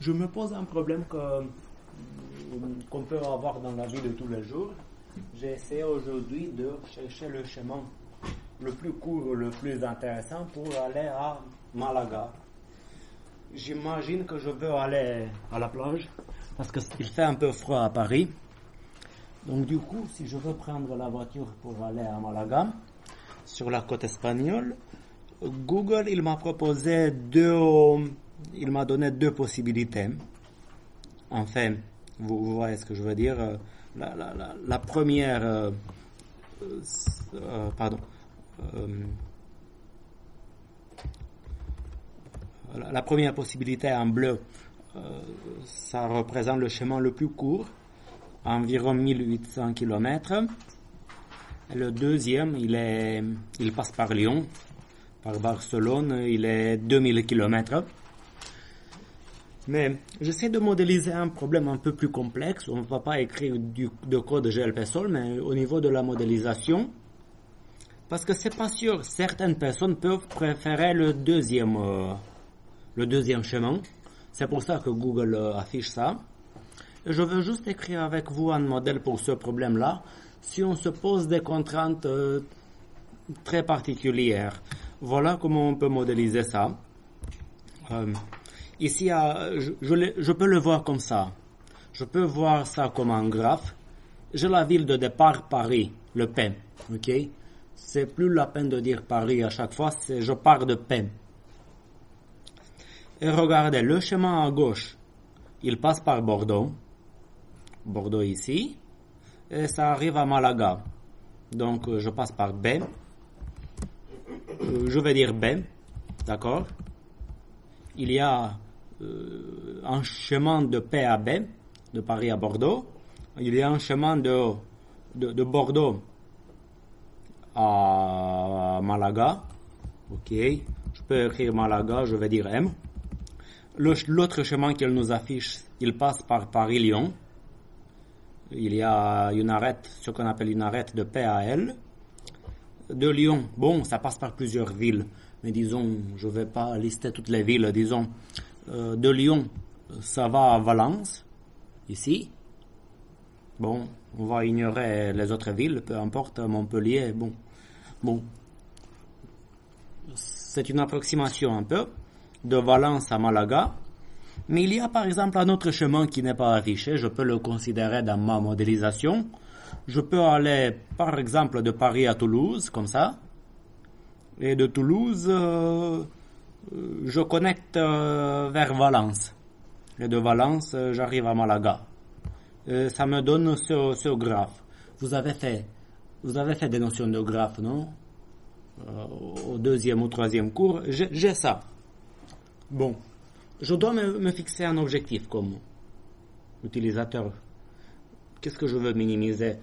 Je me pose un problème qu'on peut avoir dans la vie de tous les jours. J'ai essayé aujourd'hui de chercher le chemin le plus court, le plus intéressant pour aller à Malaga. J'imagine que je veux aller à la plage parce qu'il fait un peu froid à Paris. Donc du coup, si je veux prendre la voiture pour aller à Malaga, sur la côte espagnole, Google, il m'a donné deux possibilités. Enfin, vous voyez ce que je veux dire. La première, la première possibilité en bleu, ça représente le chemin le plus court, environ 1800 km. Et le deuxième, il passe par Lyon, par Barcelone, il est 2000 km. Mais j'essaie de modéliser un problème un peu plus complexe. On ne va pas écrire de code GLP-Sol, mais au niveau de la modélisation, parce que c'est pas sûr. Certaines personnes peuvent préférer le deuxième chemin. C'est pour ça que Google affiche ça. Et je veux juste écrire avec vous un modèle pour ce problème-là. Si on se pose des contraintes très particulières, voilà comment on peut modéliser ça. Ici, je peux le voir comme ça. Je peux voir ça comme un graphe. J'ai la ville de départ Paris, le P. Ok? C'est plus la peine de dire Paris à chaque fois. Je pars de P. Et regardez, le chemin à gauche, il passe par Bordeaux. Bordeaux ici. Et ça arrive à Malaga. Donc, je passe par B. Je vais dire B. D'accord? Il y a un chemin de P à B, de Paris à Bordeaux. Il y a un chemin de Bordeaux à Malaga. Ok. Je peux écrire Malaga, je vais dire M. L'autre chemin qu'elle nous affiche, il passe par Paris-Lyon. Il y a une arête, ce qu'on appelle une arête de P à L. De Lyon, bon, ça passe par plusieurs villes. Mais disons, je ne vais pas lister toutes les villes, disons. De Lyon, ça va à Valence, ici. Bon, on va ignorer les autres villes, peu importe, Montpellier, bon. C'est une approximation un peu, de Valence à Malaga. Mais il y a par exemple un autre chemin qui n'est pas affiché, je peux le considérer dans ma modélisation. Je peux aller par exemple de Paris à Toulouse, comme ça. Et de Toulouse, je connecte vers Valence. Et de Valence, j'arrive à Malaga. Et ça me donne ce graphe. Vous avez fait des notions de graphe, non? Au deuxième ou troisième cours, j'ai ça. Bon, je dois me fixer un objectif comme utilisateur. Qu'est-ce que je veux minimiser?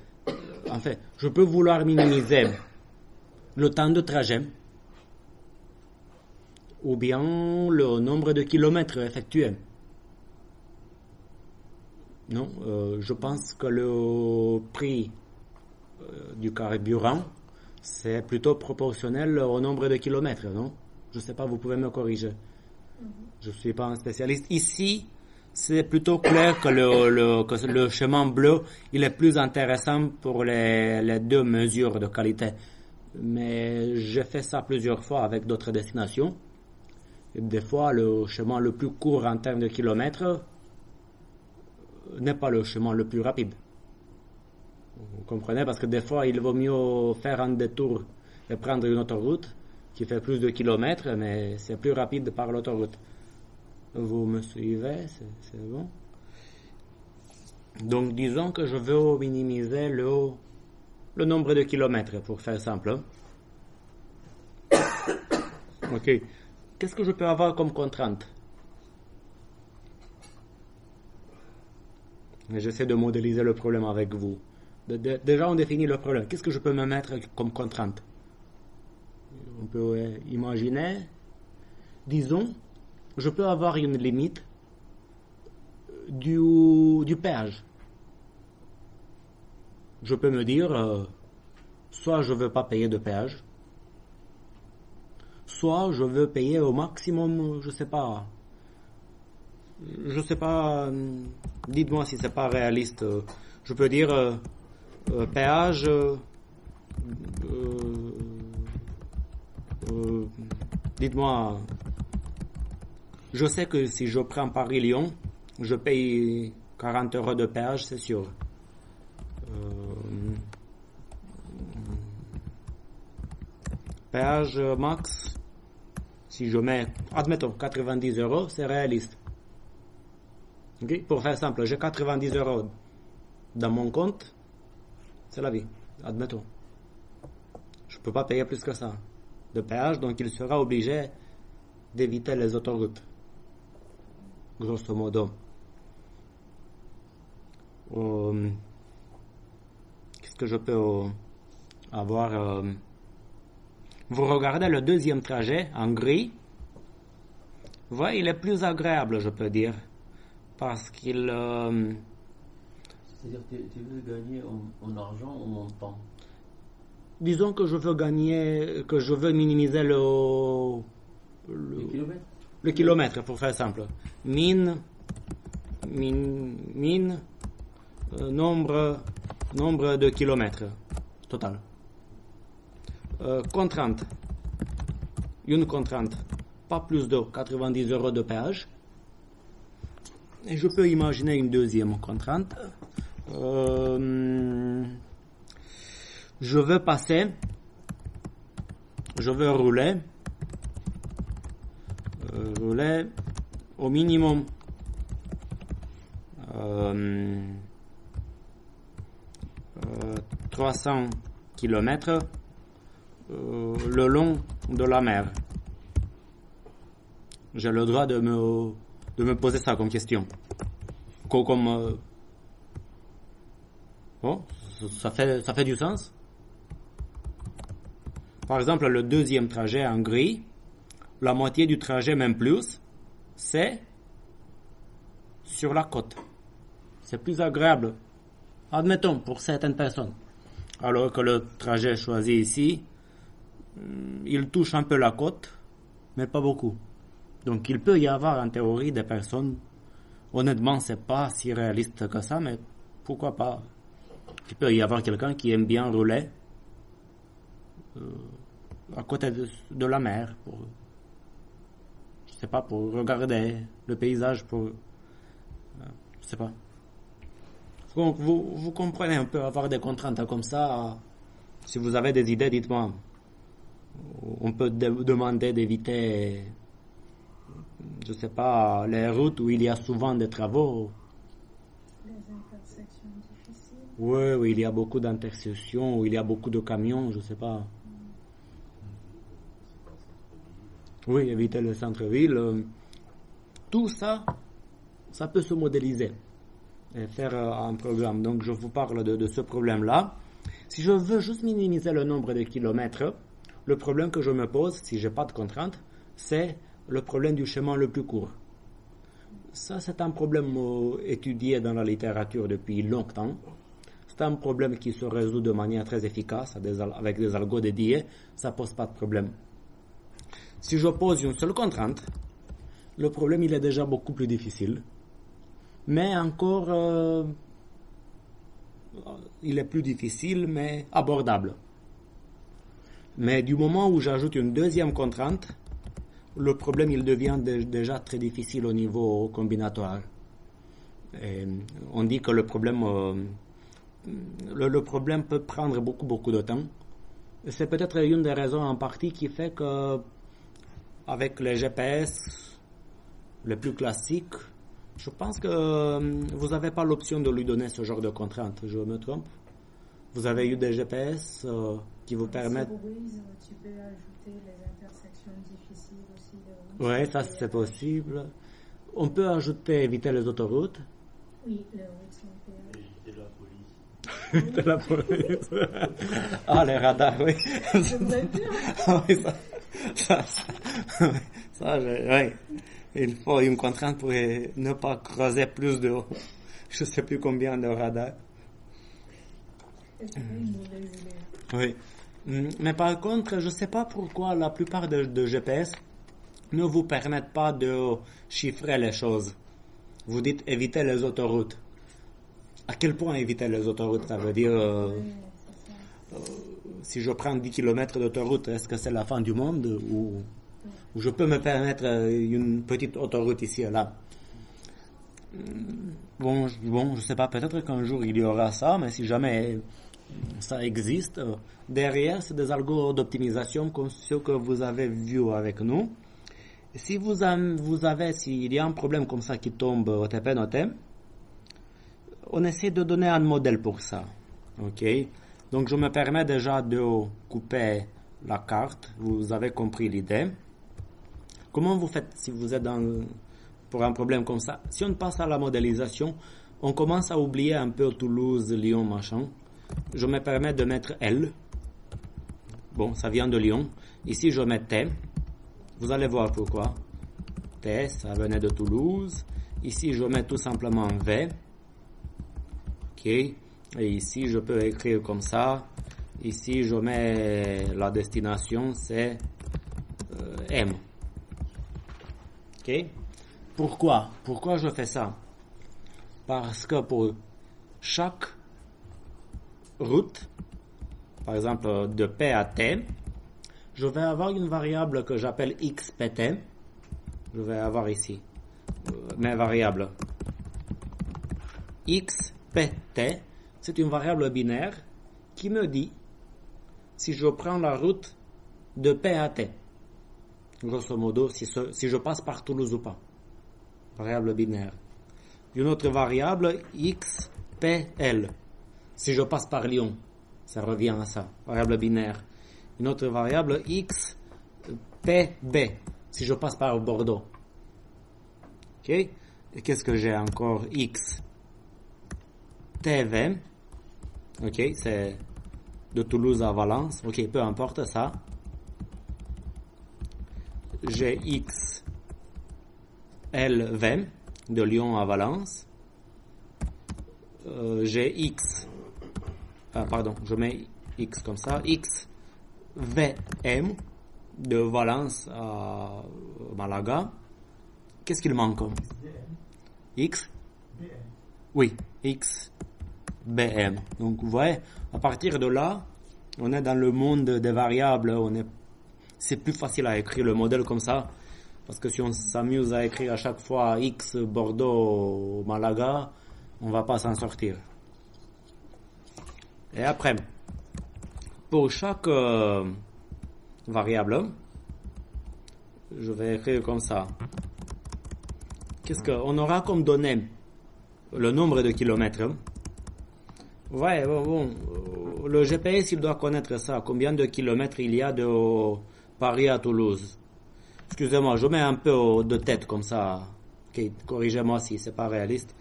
En fait, je peux vouloir minimiser le temps de trajet ou bien le nombre de kilomètres effectués. Non, je pense que le prix du carburant, c'est plutôt proportionnel au nombre de kilomètres, non? Je ne sais pas, vous pouvez me corriger. Je ne suis pas un spécialiste. Ici, c'est plutôt clair que le chemin bleu, il est plus intéressant pour les deux mesures de qualité. Mais j'ai fait ça plusieurs fois avec d'autres destinations. Et des fois, le chemin le plus court en termes de kilomètres n'est pas le chemin le plus rapide. Vous comprenez? Parce que des fois, il vaut mieux faire un détour et prendre une autoroute qui fait plus de kilomètres, mais c'est plus rapide par l'autoroute. Vous me suivez? C'est bon? Donc, disons que je veux minimiser le nombre de kilomètres, pour faire simple. Ok. Qu'est-ce que je peux avoir comme contrainte? J'essaie de modéliser le problème avec vous. Déjà, on définit le problème. Qu'est-ce que je peux me mettre comme contrainte? On peut imaginer, disons, je peux avoir une limite du péage. Je peux me dire, soit je ne veux pas payer de péage, soit je veux payer au maximum, je ne sais pas, Je sais pas, dites-moi si c'est pas réaliste. Je peux dire péage, dites-moi, je sais que si je prends Paris-Lyon, je paye 40 € de péage, c'est sûr. Péage max, si je mets, admettons, 90 €, c'est réaliste. Okay? Pour faire simple, j'ai 90 € dans mon compte, c'est la vie, admettons. Je ne peux pas payer plus que ça de péage, donc il sera obligé d'éviter les autoroutes, grosso modo. Qu'est-ce que je peux avoir Vous regardez le deuxième trajet en gris. Vous voyez, il est plus agréable, je peux dire, parce qu'il... C'est-à-dire que tu veux gagner en argent ou en temps? Disons que je veux gagner, que je veux minimiser le kilomètre, pour faire simple. Mine, nombre de kilomètres total. Contrainte. Une contrainte. Pas plus de 90 € de péage. Et je peux imaginer une deuxième contrainte. Je veux passer. Je veux rouler. Rouler au minimum 300 km le long de la mer. J'ai le droit de me poser ça comme question. Bon, ça fait du sens. Par exemple, le deuxième trajet en gris, la moitié du trajet, même plus, c'est sur la côte. C'est plus agréable, admettons, pour certaines personnes. Alors que le trajet choisi ici, il touche un peu la côte, mais pas beaucoup. Donc il peut y avoir en théorie des personnes, honnêtement c'est pas si réaliste que ça, mais pourquoi pas. Il peut y avoir quelqu'un qui aime bien rouler à côté de la mer, je sais pas, pour regarder le paysage, je sais pas. Donc vous comprenez un peu, avoir des contraintes comme ça. Si vous avez des idées, dites-moi. On peut demander d'éviter, je sais pas, les routes où il y a souvent des travaux. Les intersections difficiles. Oui, où il y a beaucoup d'intersections, où il y a beaucoup de camions, je sais pas. Oui, éviter le centre-ville. Tout ça, ça peut se modéliser et faire un programme. Donc je vous parle de ce problème-là. Si je veux juste minimiser le nombre de kilomètres, le problème que je me pose, si je n'ai pas de contrainte, c'est le problème du chemin le plus court. Ça, c'est un problème étudié dans la littérature depuis longtemps. C'est un problème qui se résout de manière très efficace avec des algos dédiés. Ça ne pose pas de problème. Si je pose une seule contrainte, le problème il est déjà beaucoup plus difficile. Mais encore, il est plus difficile, mais abordable. Mais du moment où j'ajoute une deuxième contrainte, le problème il devient déjà très difficile au niveau combinatoire. Et on dit que le problème peut prendre beaucoup de temps. Et c'est peut-être une des raisons en partie qui fait que avec les GPS les plus classiques, je pense que vous n'avez pas l'option de lui donner ce genre de contraintes. Je me trompe? Vous avez eu des GPS qui vous permettent... Tu peux ajouter les intersections difficiles aussi. Oui, ça c'est possible. On peut ajouter éviter les autoroutes. Oui, les routes sont péages. Éviter la police. Éviter la police. Ah, les radars, oui. Oui, oui. Il faut une contrainte pour ne pas creuser plus de... Je ne sais plus combien de radars. C'est une mauvaise idée. Oui. Mais par contre, je ne sais pas pourquoi la plupart de GPS ne vous permettent pas de chiffrer les choses. Vous dites éviter les autoroutes. À quel point éviter les autoroutes? Ça veut dire, Oui, c'est ça. si je prends 10 km d'autoroute, est-ce que c'est la fin du monde ou je peux me permettre une petite autoroute ici et là? Bon, je sais pas, peut-être qu'un jour il y aura ça, mais si jamais ça existe, derrière, c'est des algos d'optimisation comme ceux que vous avez vus avec nous. Si s'il y a un problème comme ça qui tombe au TP-Noté, on essaie de donner un modèle pour ça. Ok? Donc, je me permets déjà de couper la carte. Vous avez compris l'idée. Comment vous faites si vous êtes pour un problème comme ça? Si on passe à la modélisation, on commence à oublier un peu Toulouse, Lyon, machin. Je me permets de mettre L. Bon, ça vient de Lyon. Ici, je mets T. Vous allez voir pourquoi. T, ça venait de Toulouse. Ici, je mets tout simplement V. Ok. Et ici, je peux écrire comme ça. Ici, je mets la destination, c'est M. Ok. Pourquoi je fais ça? Parce que pour chaque route, par exemple de P à T, je vais avoir une variable que j'appelle xpt. Je vais avoir ici mes variables. Xpt, c'est une variable binaire qui me dit si je prends la route de P à T. Grosso modo, si je passe par Toulouse ou pas. Variable binaire. Une autre variable, xpl. Si je passe par Lyon, ça revient à ça. Variable binaire. Une autre variable, xpb. Si je passe par Bordeaux. Ok? Et qu'est-ce que j'ai encore? xtv. Ok, c'est de Toulouse à Valence. Ok, peu importe ça. J'ai xlv de Lyon à Valence. J'ai je mets x comme ça. xvm de Valence à Malaga. Qu'est-ce qu'il manque? X? Oui, xbm. Donc vous voyez, à partir de là, on est dans le monde des variables. C'est plus facile à écrire le modèle comme ça. Parce que si on s'amuse à écrire à chaque fois X, Bordeaux, Malaga, on va pas s'en sortir. Et après, pour chaque variable, je vais écrire comme ça. Qu'est-ce qu'on aura comme donnée? Le nombre de kilomètres. Ouais, bon, le GPS, il doit connaître ça. Combien de kilomètres il y a de Paris à Toulouse? Excusez-moi, je mets un peu de tête comme ça. Okay, corrigez-moi si c'est pas réaliste.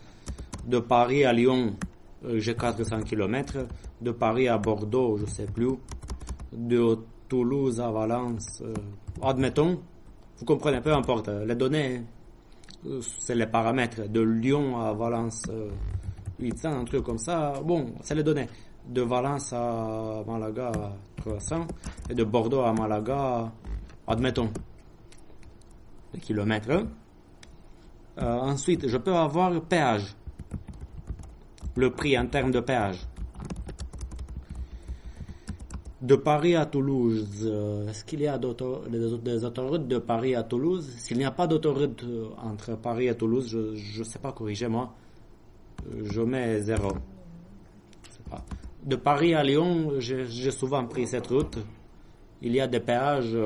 De Paris à Lyon, j'ai 400 km. De Paris à Bordeaux, je sais plus. De Toulouse à Valence, admettons. Vous comprenez, peu importe. Les données, c'est les paramètres. De Lyon à Valence, 800, un truc comme ça. Bon, c'est les données. De Valence à Malaga, 300. Et de Bordeaux à Malaga, admettons. Les kilomètres. Ensuite, je peux avoir le péage. Le prix en termes de péage. De Paris à Toulouse, est-ce qu'il y a des autoroutes de Paris à Toulouse? S'il n'y a pas d'autoroute entre Paris et Toulouse, je ne sais pas, corrigez-moi. Je mets 0. De Paris à Lyon, j'ai souvent pris cette route. Il y a des péages,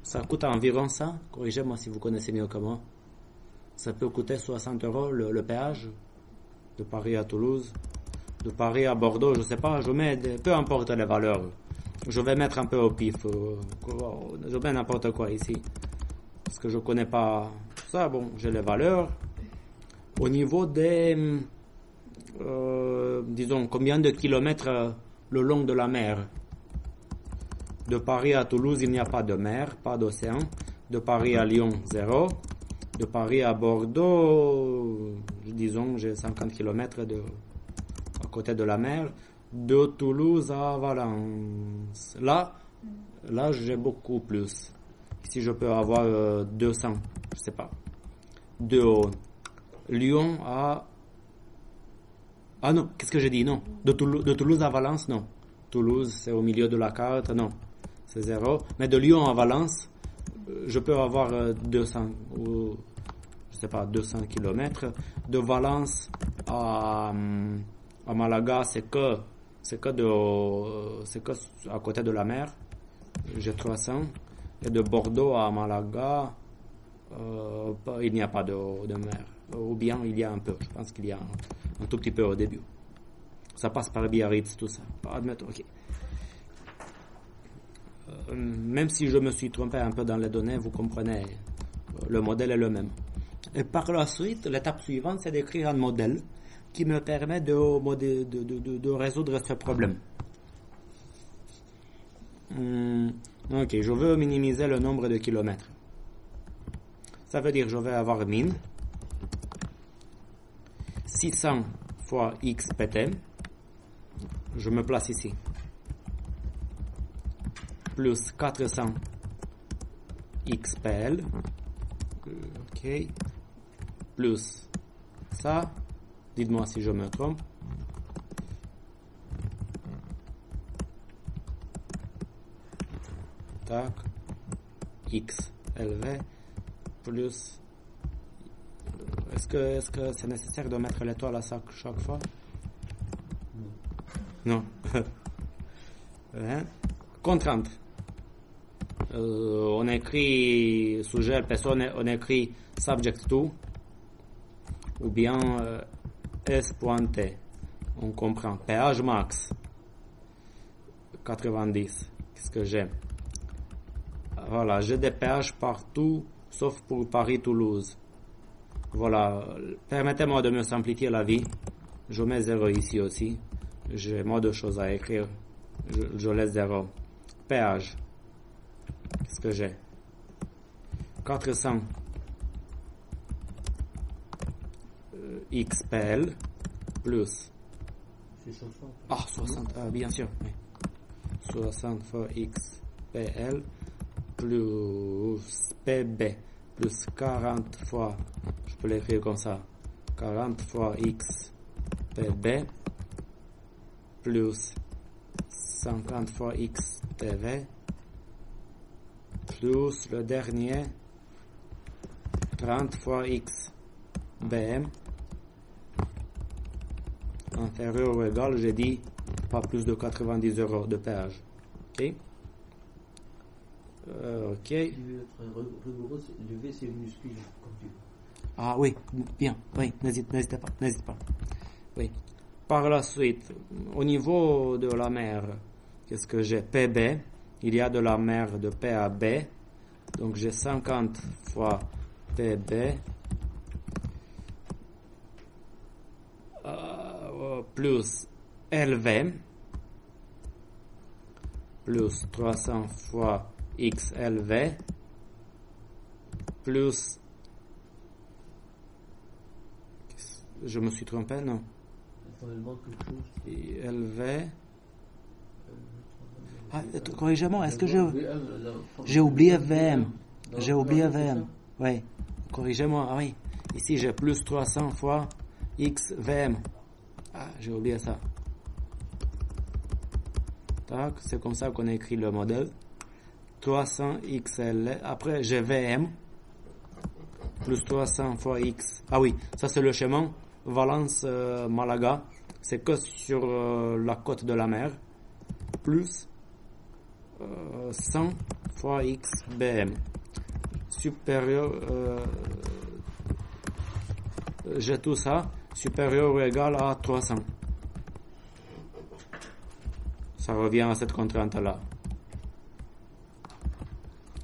ça coûte environ ça. Corrigez-moi si vous connaissez mieux que moi. Ça peut coûter 60 € le péage de Paris à Toulouse. De Paris à Bordeaux, je sais pas, je mets, peu importe les valeurs. Je vais mettre un peu au pif. Je mets n'importe quoi ici. Parce que je connais pas ça. Bon, j'ai les valeurs. Au niveau des, disons, combien de kilomètres le long de la mer. De Paris à Toulouse, il n'y a pas de mer, pas d'océan. De Paris à Lyon, 0. De Paris à Bordeaux, disons, j'ai 50 km à côté de la mer. De Toulouse à Valence. Là, j'ai beaucoup plus. Ici, je peux avoir 200, je sais pas. De Lyon à... Ah non, qu'est-ce que j'ai dit? Non. De Toulouse à Valence, non. Toulouse, c'est au milieu de la carte, non. C'est 0. Mais de Lyon à Valence, je peux avoir 200 ou... je sais pas, 200 km. De Valence à Malaga, c'est que à côté de la mer. J'ai 300. Et de Bordeaux à Malaga, il n'y a pas de mer. Ou bien il y a un peu. Je pense qu'il y a un tout petit peu au début. Ça passe par Biarritz, tout ça. Admettons, ok. Même si je me suis trompé un peu dans les données, vous comprenez, le modèle est le même. Et par la suite, l'étape suivante, c'est d'écrire un modèle qui me permet de résoudre ce problème. Ok, je veux minimiser le nombre de kilomètres. Ça veut dire que je vais avoir min 600 fois x pt. Je me place ici. Plus 400 xpl. Ok. Plus ça. Dites-moi si je me trompe. Tac. xlv plus... Est-ce que c'est nécessaire de mettre l'étoile à chaque fois? Non. Contrainte. On écrit sujet, personne, on écrit subject to, ou bien s.t. On comprend. Péage max 90. Qu'est-ce que j'ai? Voilà, j'ai des péages partout, sauf pour Paris-Toulouse. Voilà, permettez-moi de me simplifier la vie. Je mets 0 ici aussi. J'ai moins de choses à écrire. Je laisse 0. Péage. Qu'est-ce que j'ai? 400 XPL plus... C'est 60. Ah, 60, bien sûr. Oui. 60 fois XPL plus PB plus 40 fois, je peux l'écrire comme ça, 40 fois X PB plus 50 fois X TV plus le dernier 30 fois X BM inférieur ou égal, j'ai dit pas plus de 90 € de péage. Ok. Ok. Si tu veux être rigoureux, le V c'est minuscule comme tu veux. Ah oui, bien, oui, n'hésite pas. Oui. Par la suite, au niveau de la mer, qu'est-ce que j'ai? PB, il y a de la mer de P à B, donc j'ai 50 fois PB plus LV plus 300 fois XLV plus... Je me suis trompé, non? Attends, il manque quelque chose. LV... Ah, corrigez-moi, est-ce que j'ai oublié VM? J'ai oublié VM. Oui, corrigez-moi. Ah oui, ici j'ai plus 300 fois XVM. Ah, j'ai oublié ça. Tac, c'est comme ça qu'on écrit le modèle. 300 XL. Après, j'ai VM. Plus 300 fois X. Ah oui, ça c'est le schéma. Valence-Malaga. C'est que sur la côte de la mer. Plus 100 fois XBM. Supérieur... j'ai tout ça. Supérieur ou égal à 300. Ça revient à cette contrainte-là.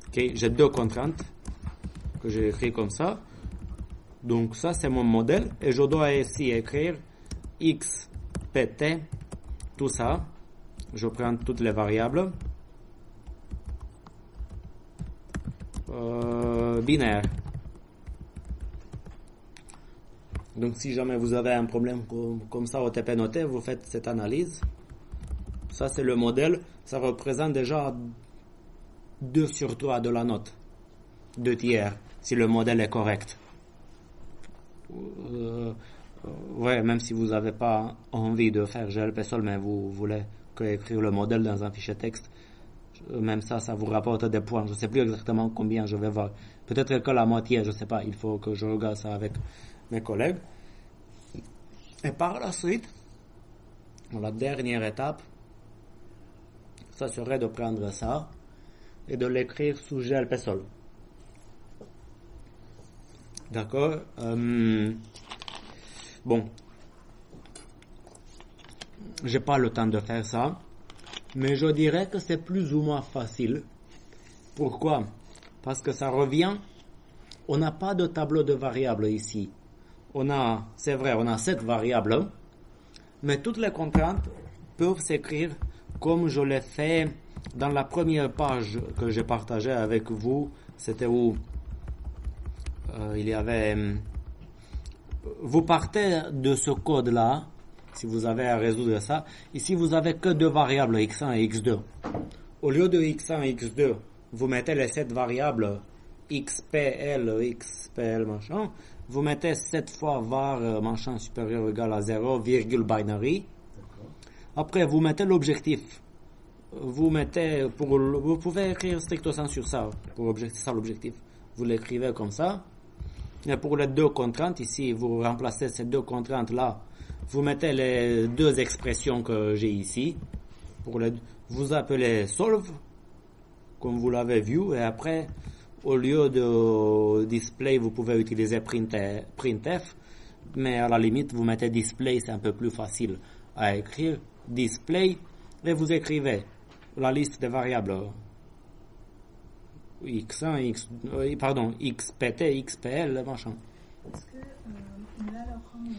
Ok, j'ai deux contraintes que j'ai écrites comme ça. Donc ça, c'est mon modèle. Et je dois ici écrire x, pt, tout ça. Je prends toutes les variables. Binaire. Donc si jamais vous avez un problème comme ça au TP noté, vous faites cette analyse. Ça c'est le modèle. Ça représente déjà 2 sur 3 de la note. 2 tiers, si le modèle est correct. Ouais, même si vous n'avez pas envie de faire GLP Sol, mais vous voulez écrire le modèle dans un fichier texte, même ça vous rapporte des points. Je ne sais plus exactement combien je vais voir. Peut-être que la moitié, je ne sais pas. Il faut que je regarde ça avec mes collègues. Et par la suite, la dernière étape, ça serait de prendre ça et de l'écrire sous GLP Sol. D'accord? Bon. J'ai pas le temps de faire ça, mais je dirais que c'est plus ou moins facile. Pourquoi? Parce que ça revient, on n'a pas de tableau de variables ici. C'est vrai, on a 7 variables, mais toutes les contraintes peuvent s'écrire comme je l'ai fait dans la première page que j'ai partagée avec vous. C'était où il y avait... Vous partez de ce code-là, si vous avez à résoudre ça. Ici, vous avez que 2 variables, x1 et x2. Au lieu de x1 et x2, vous mettez les 7 variables xpl, machin. Vous mettez 7 fois var, machin, supérieur ou égal à 0, virgule binary. Après, vous mettez l'objectif. Vous pouvez écrire stricto sensu ça, c'est ça l'objectif. Vous l'écrivez comme ça. Et pour les 2 contraintes, ici, vous remplacez ces 2 contraintes-là. Vous mettez les 2 expressions que j'ai ici. Vous appelez solve, comme vous l'avez vu. Et après, au lieu de display, vous pouvez utiliser printf. Mais à la limite, vous mettez display, c'est un peu plus facile à écrire. Display, et vous écrivez la liste des variables. x1, xpt, xpl, machin. Est-ce que là, on a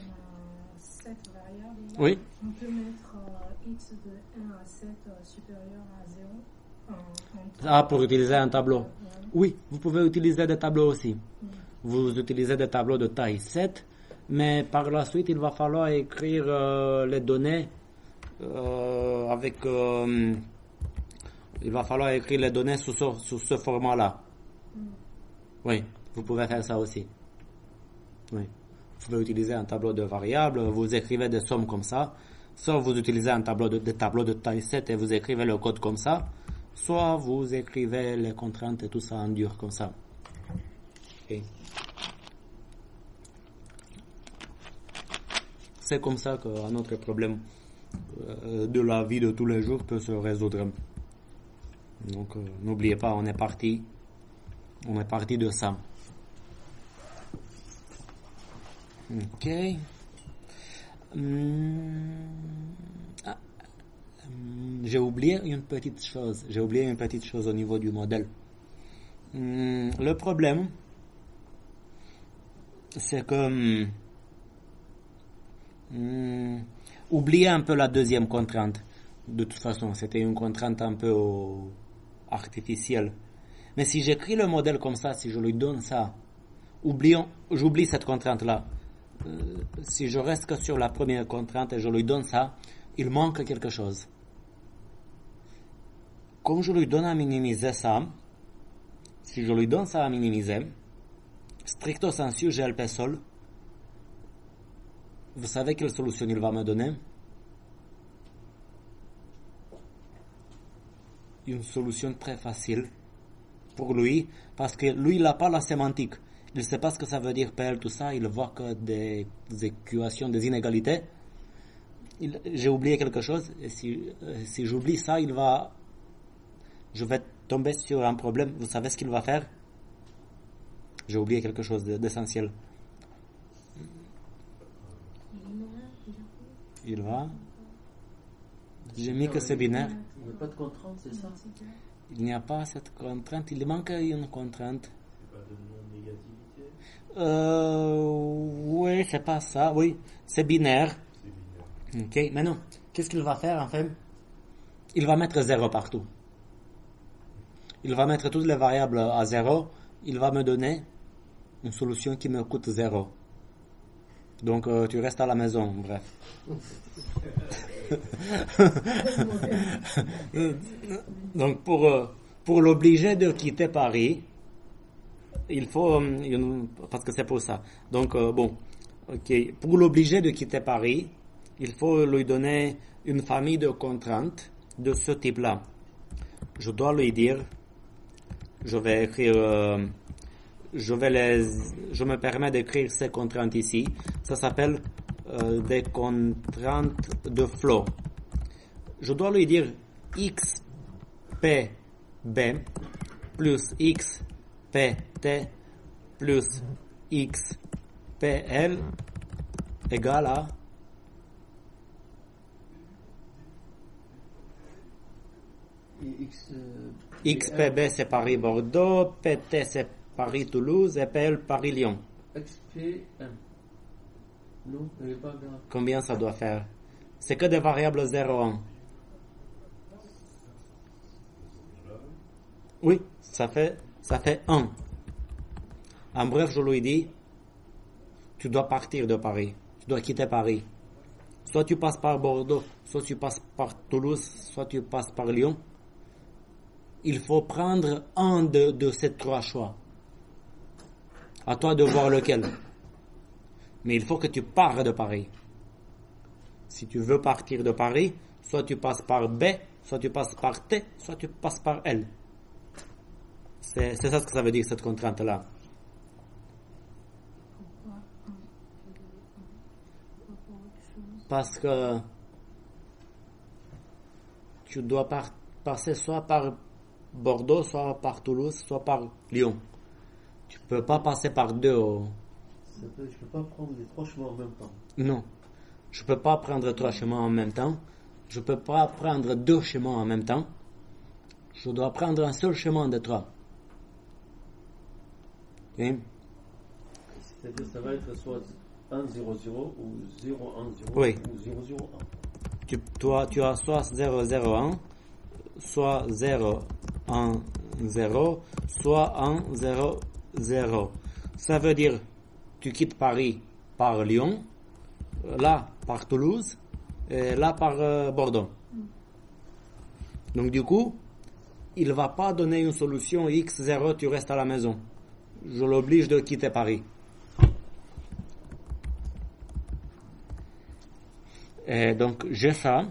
7 variables. Là, oui. On peut mettre x de 1 à 7 supérieur à 0 pour utiliser un tableau. Ouais. Oui, vous pouvez utiliser des tableaux aussi. Vous utilisez des tableaux de taille 7, mais par la suite, il va falloir écrire les données il va falloir écrire les données sous ce format-là. Oui, vous pouvez faire ça aussi. Oui. Vous pouvez utiliser un tableau de variables, vous écrivez des sommes comme ça, soit vous utilisez un tableau de taille 7 et vous écrivez le code comme ça, soit vous écrivez les contraintes et tout ça en dur comme ça. Okay. C'est comme ça qu'un autre problème de la vie de tous les jours peut se résoudre. Donc n'oubliez pas, on est parti de ça. Ok. J'ai oublié une petite chose au niveau du modèle. Le problème, c'est que oubliez un peu la deuxième contrainte. De toute façon, c'était une contrainte un peu artificielle. Mais si j'écris le modèle comme ça, si je lui donne ça, j'oublie cette contrainte-là. Si je reste que sur la première contrainte et je lui donne ça, il manque quelque chose. Comme je lui donne à minimiser ça, si je lui donne ça à minimiser, stricto sensu GLP Sol, vous savez quelle solution il va me donner? Une solution très facile pour lui, parce que lui, il n'a pas la sémantique. Il ne sait pas ce que ça veut dire PL, tout ça. Il voit que des équations, des inégalités. J'ai oublié quelque chose. Et si j'oublie ça, je vais tomber sur un problème. Vous savez ce qu'il va faire? J'ai oublié quelque chose d'essentiel. Il va... J'ai mis que c'est binaire. Il n'y a pas de contrainte, c'est ça? Il n'y a pas cette contrainte. Il manque une contrainte. C'est pas de non-négativité? Oui, c'est pas ça. Oui, c'est binaire. C'est binaire. Ok, maintenant, qu'est-ce qu'il va faire en fait? Il va mettre 0 partout. Il va mettre toutes les variables à 0. Il va me donner une solution qui me coûte 0. Donc, tu restes à la maison, bref. Donc, pour l'obliger de quitter Paris, il faut... parce que c'est pour ça. Donc, Ok. Pour l'obliger de quitter Paris, il faut lui donner une famille de contraintes de ce type-là. Je dois lui dire, je vais écrire, je me permets d'écrire ces contraintes ici. Ça s'appelle des contraintes de flow. Je dois lui dire x p b plus x p t plus x p l égale à XPB c'est Paris-Bordeaux, PT c'est Paris-Toulouse et PL Paris-Lyon. XPM. Non, elle n'est pas grave. Combien ça doit faire? C'est que des variables 0, 1. Oui, ça fait 1. En bref, je lui dis, tu dois partir de Paris, tu dois quitter Paris. Soit tu passes par Bordeaux, soit tu passes par Toulouse, soit tu passes par Lyon. Il faut prendre un de ces trois choix. À toi de voir lequel. Mais il faut que tu pars de Paris. Si tu veux partir de Paris, soit tu passes par B, soit tu passes par T, soit tu passes par L. C'est ça ce que ça veut dire, cette contrainte-là. Parce que tu dois passer soit par Bordeaux, soit par Toulouse, soit par Lyon. Tu peux pas passer par deux. Je peux pas prendre les trois chemins en même temps. Non. Je peux pas prendre trois chemins en même temps. Je peux pas prendre deux chemins en même temps. Je dois prendre un seul chemin de trois. Okay? C'est-à-dire ça va être soit 1, 0, 0 ou 0, 1, 0 oui. ou 0, 0, 1. Tu as soit 0, 0, 1, soit 0, 1, 0, soit 1, 0, 0. Ça veut dire tu quittes Paris par Lyon, là par Toulouse, et là par Bordeaux. Donc du coup, il ne va pas donner une solution X0, tu restes à la maison. Je l'oblige de quitter Paris. Et donc j'ai ça.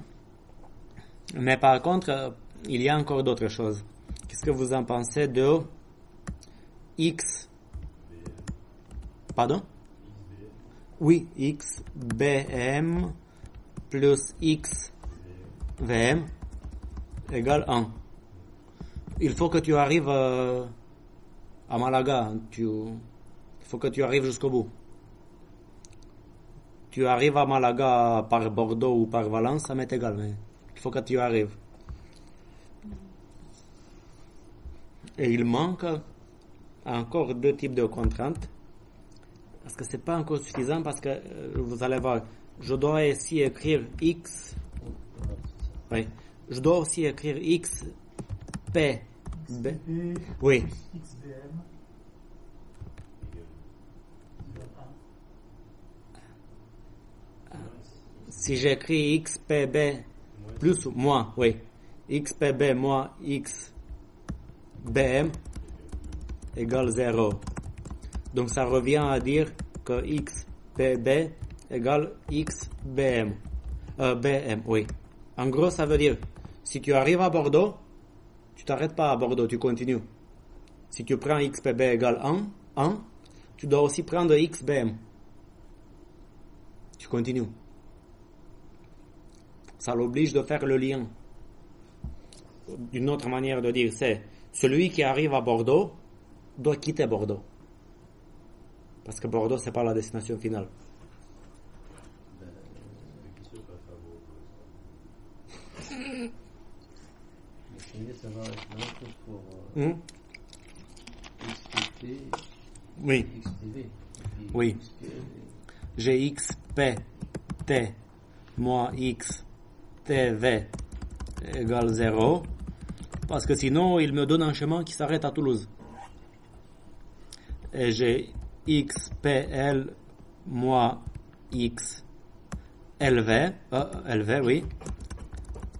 Mais par contre, il y a encore d'autres choses. Qu'est-ce que vous en pensez de X? Pardon? Oui, X BM plus X VM égale 1. Il faut que tu arrives à Malaga. Il faut que tu arrives jusqu'au bout. Tu arrives à Malaga par Bordeaux ou par Valence, ça m'est égal, mais il faut que tu arrives. Et il manque encore deux types de contraintes. Parce que c'est pas encore suffisant, parce que vous allez voir, je dois aussi écrire X. Oui. Je dois aussi écrire X P B. Oui. Si j'écris XPB plus ou moins, oui, XPB moins XBM égale 0. Donc ça revient à dire que XPB égale XBM. BM, oui. En gros, ça veut dire, si tu arrives à Bordeaux, tu t'arrêtes pas à Bordeaux, tu continues. Si tu prends XPB égale 1, tu dois aussi prendre XBM. Tu continues. Ça l'oblige de faire le lien. D'une autre manière de dire, c'est celui qui arrive à Bordeaux doit quitter Bordeaux. Parce que Bordeaux, c'est pas la destination finale. Ça va être la même chose pour XPT, oui. XTV. Oui. J'ai XPT moins XTV égale 0. Parce que sinon, il me donne un chemin qui s'arrête à Toulouse. Et j'ai XPL moins XLV, LV, oui,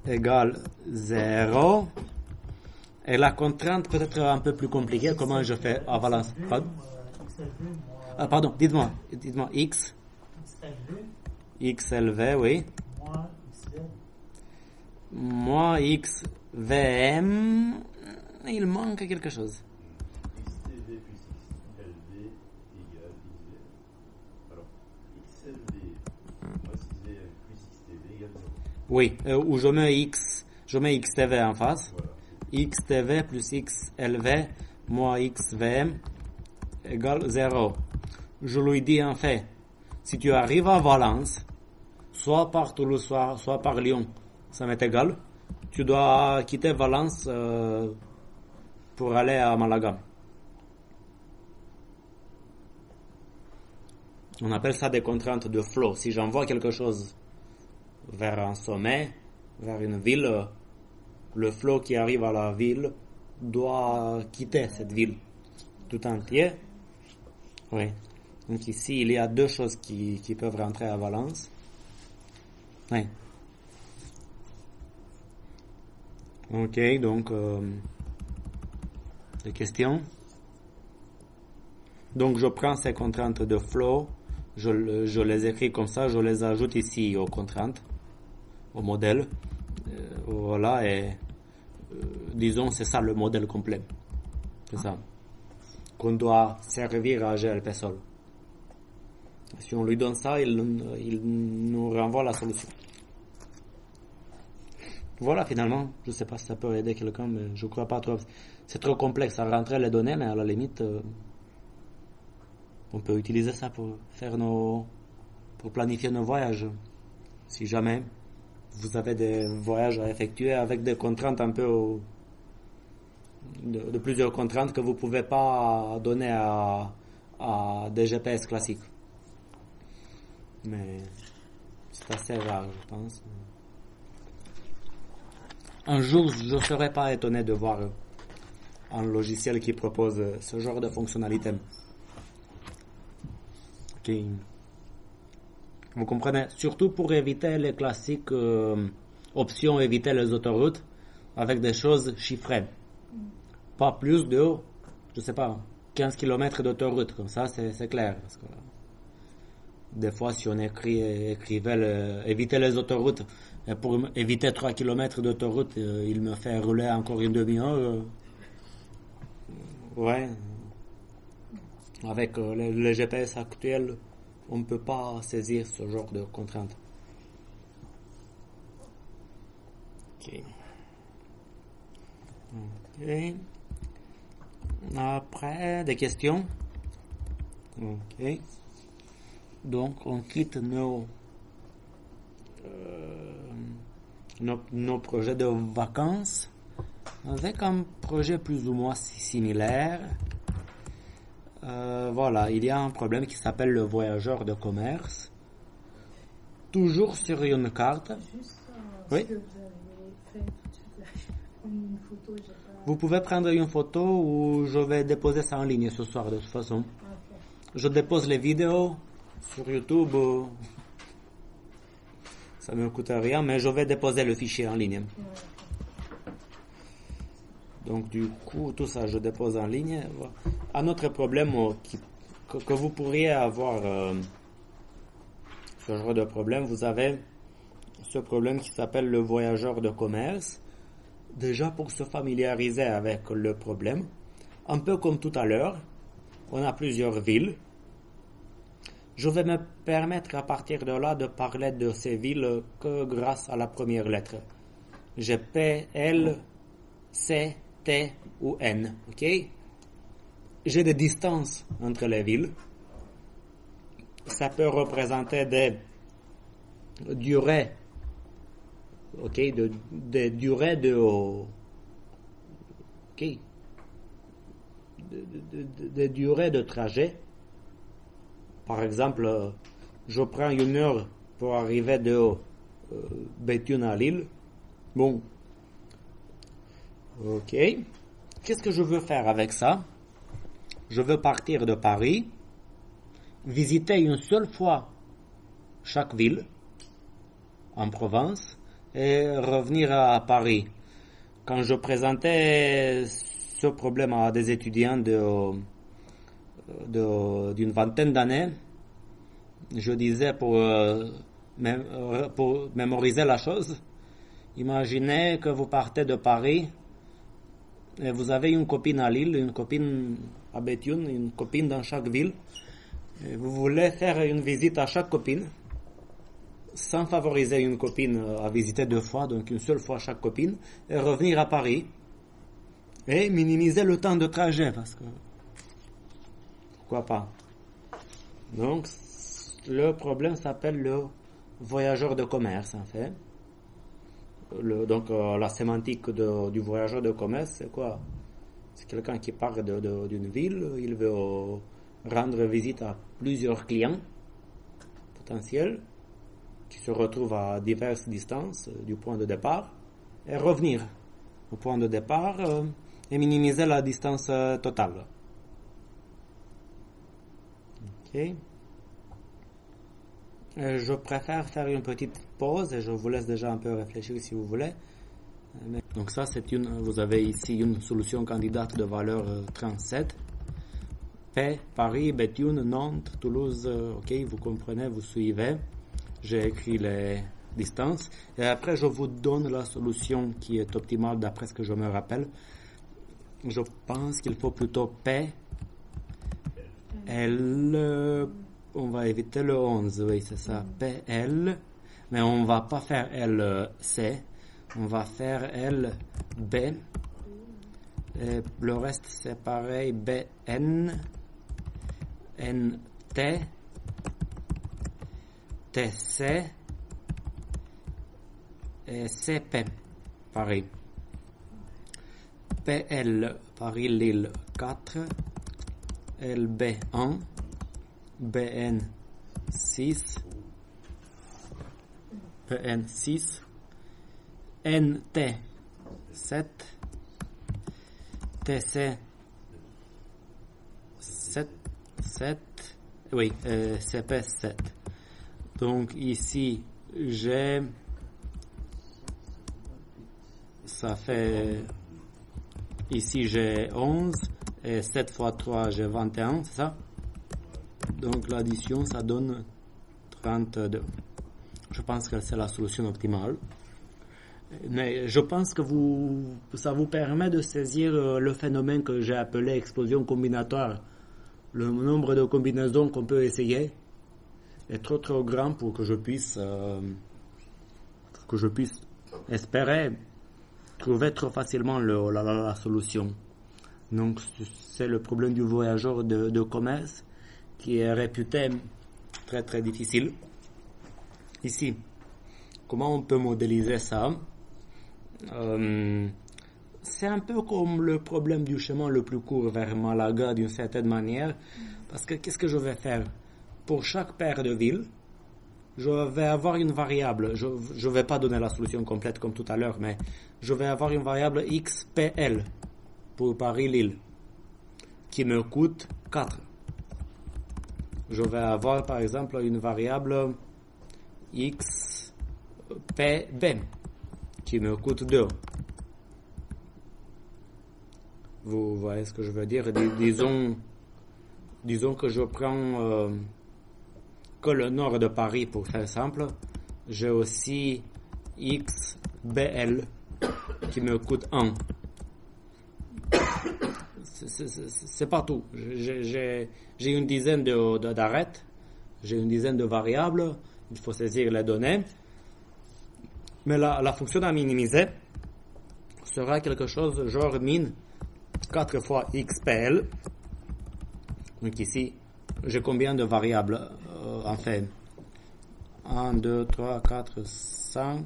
égale 0. Et la contrainte peut être un peu plus compliquée. Comment je fais à Valence? Pardon, dites-moi. X XLV, XLV, oui. moins XL, Moins XVM, il manque quelque chose. XTV plus XLV égale XVM. Alors, XLV moins XVM plus XTV égale 0. Oui, ou je mets XTV en face. Voilà. XTV plus XLV moins XVM égale 0. Je lui dis en fait, si tu arrives à Valence, soit par Toulouse, soit par Lyon, ça m'est égal, tu dois quitter Valence pour aller à Malaga. On appelle ça des contraintes de flow. Si j'envoie quelque chose vers un sommet, vers une ville, le flow qui arrive à la ville doit quitter cette ville tout entier. Oui. Donc ici, il y a deux choses qui peuvent rentrer à Valence. Oui. Ok, donc des questions? Donc je prends ces contraintes de flow, je les écris comme ça, je les ajoute ici aux contraintes, au modèle. Voilà, et disons c'est ça le modèle complet. C'est ça. Qu'on doit servir à GLP Sol. Si on lui donne ça, il nous renvoie la solution. Voilà, finalement, je ne sais pas si ça peut aider quelqu'un, mais je ne crois pas trop. C'est trop complexe à rentrer les données, mais à la limite, on peut utiliser ça pour planifier nos voyages. Si jamais vous avez des voyages à effectuer avec des contraintes un peu de plusieurs contraintes que vous ne pouvez pas donner à des GPS classiques. Mais c'est assez rare, je pense. Un jour, je ne serais pas étonné de voir un logiciel qui propose ce genre de fonctionnalité. Ok. Vous comprenez? Surtout pour éviter les classiques options éviter les autoroutes avec des choses chiffrées. Pas plus de, je sais pas, 15 km d'autoroute. Comme ça, c'est clair. Parce que des fois, si on écrivait éviter les autoroutes, et pour éviter 3 km d'autoroute, il me fait rouler encore une demi-heure. Ouais. Avec les GPS actuels, on ne peut pas saisir ce genre de contraintes. Ok. Après, des questions? Ok. Donc, on quitte nos projets de vacances avec un projet plus ou moins similaire. Voilà, il y a un problème qui s'appelle le voyageur de commerce. Toujours sur une carte. Juste Oui. ce que vous avez fait tout de suite là, je vais prendre une photo, j'ai pas... Vous pouvez prendre une photo ou je vais déposer ça en ligne ce soir de toute façon. Ok. Je dépose les vidéos sur YouTube. Ça ne me coûte rien, mais je vais déposer le fichier en ligne. Ouais, Donc du coup, tout ça, je dépose en ligne. Un autre problème que vous pourriez avoir, ce genre de problème, vous avez ce problème qui s'appelle le voyageur de commerce. Déjà pour se familiariser avec le problème, un peu comme tout à l'heure, on a plusieurs villes. Je vais me permettre à partir de là de parler de ces villes que grâce à la première lettre. J'ai P, L, C, T ou N. Ok? J'ai des distances entre les villes. Ça peut représenter des durées. Ok? Des durées de. Ok? Des durées de trajet. Par exemple, je prends 1 heure pour arriver de Béthune à Lille. Bon. Ok. Qu'est-ce que je veux faire avec ça? Je veux partir de Paris, visiter une seule fois chaque ville en Provence et revenir à Paris. Quand je présentais ce problème à des étudiants d'une vingtaine d'années, je disais pour mémoriser la chose, imaginez que vous partez de Paris et vous avez une copine à Lille, une copine à Béthune, une copine dans chaque ville. Et vous voulez faire une visite à chaque copine, sans favoriser une copine à visiter 2 fois, donc une seule fois chaque copine, et revenir à Paris, et minimiser le temps de trajet, parce que pourquoi pas. Donc, le problème s'appelle le voyageur de commerce, en fait. Donc, la sémantique du voyageur de commerce, c'est quoi? C'est quelqu'un qui part d'une ville, il veut rendre visite à plusieurs clients potentiels, qui se retrouvent à diverses distances du point de départ, et revenir au point de départ et minimiser la distance totale. Ok. Je préfère faire une petite pause et je vous laisse déjà un peu réfléchir si vous voulez. Donc ça, vous avez ici une solution candidate de valeur 37. P, Paris, Béthune, Nantes, Toulouse, ok, vous comprenez, vous suivez. J'ai écrit les distances. Et après, je vous donne la solution qui est optimale d'après ce que je me rappelle. Je pense qu'il faut plutôt P, L, on va éviter le 11, oui, c'est ça, P, L, mais on va pas faire L, C, on va faire L, B, et le reste c'est pareil, B, N, N, T, T, C, et C, P, pareil. PL, Paris-Lille 4, LB 1, BN 6, PN 6, NT 7, TC 7, oui, CP 7. Donc ici, ça fait... Ici, j'ai 11, et 7 fois 3, j'ai 21, c'est ça? Donc, l'addition, ça donne 32. Je pense que c'est la solution optimale. Mais je pense que ça vous permet de saisir le phénomène que j'ai appelé explosion combinatoire. Le nombre de combinaisons qu'on peut essayer est trop grand pour que je puisse espérer trouver trop facilement la solution. Donc c'est le problème du voyageur de commerce qui est réputé très très difficile. Ici, comment on peut modéliser ça? C'est un peu comme le problème du chemin le plus court vers Malaga d'une certaine manière, parce que qu'est-ce que je vais faire? Pour chaque paire de villes, je vais avoir une variable. Je ne vais pas donner la solution complète comme tout à l'heure, mais je vais avoir une variable XPL pour Paris-Lille qui me coûte 4. Je vais avoir par exemple une variable XPB qui me coûte 2. Vous voyez ce que je veux dire? Disons que je prends que le nord de Paris pour faire simple. J'ai aussi XBL qui me coûte 1. C'est pas tout. J'ai une dizaine d'arêtes, j'ai une dizaine de variables, il faut saisir les données. Mais la fonction à minimiser sera quelque chose genre min 4 fois XPL. Donc ici, j'ai combien de variables en fait? 1, 2, 3, 4, 5.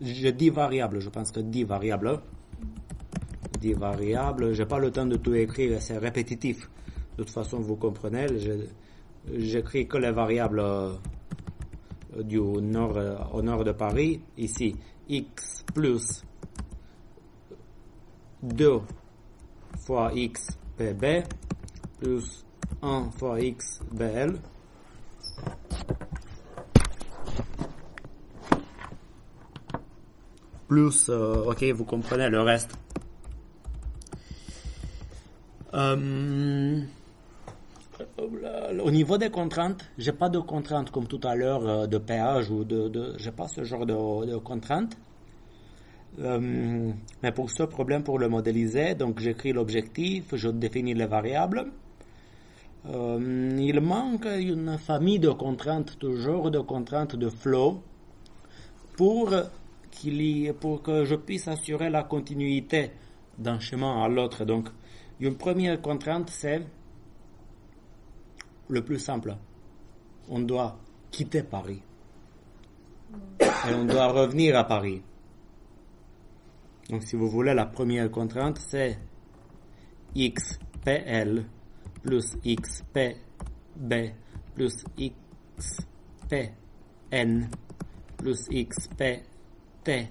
J'ai 10 variables, je pense que 10 variables. 10 variables, j'ai pas le temps de tout écrire, c'est répétitif. De toute façon, vous comprenez, j'écris que les variables du nord au nord de Paris. Ici, x plus 2 fois x pb plus 1 fois x bl plus, ok, vous comprenez le reste. Au niveau des contraintes, j'ai pas de contraintes comme tout à l'heure de péage ou j'ai pas ce genre de contraintes. Mais pour ce problème, pour le modéliser, donc j'écris l'objectif, je définis les variables. Il manque une famille de contraintes, toujours de contraintes de flow, pour que je puisse assurer la continuité d'un chemin à l'autre. Donc, une première contrainte, c'est le plus simple. On doit quitter Paris. Et on doit revenir à Paris. Donc, si vous voulez, la première contrainte, c'est XPL plus XPB plus XPN plus XPT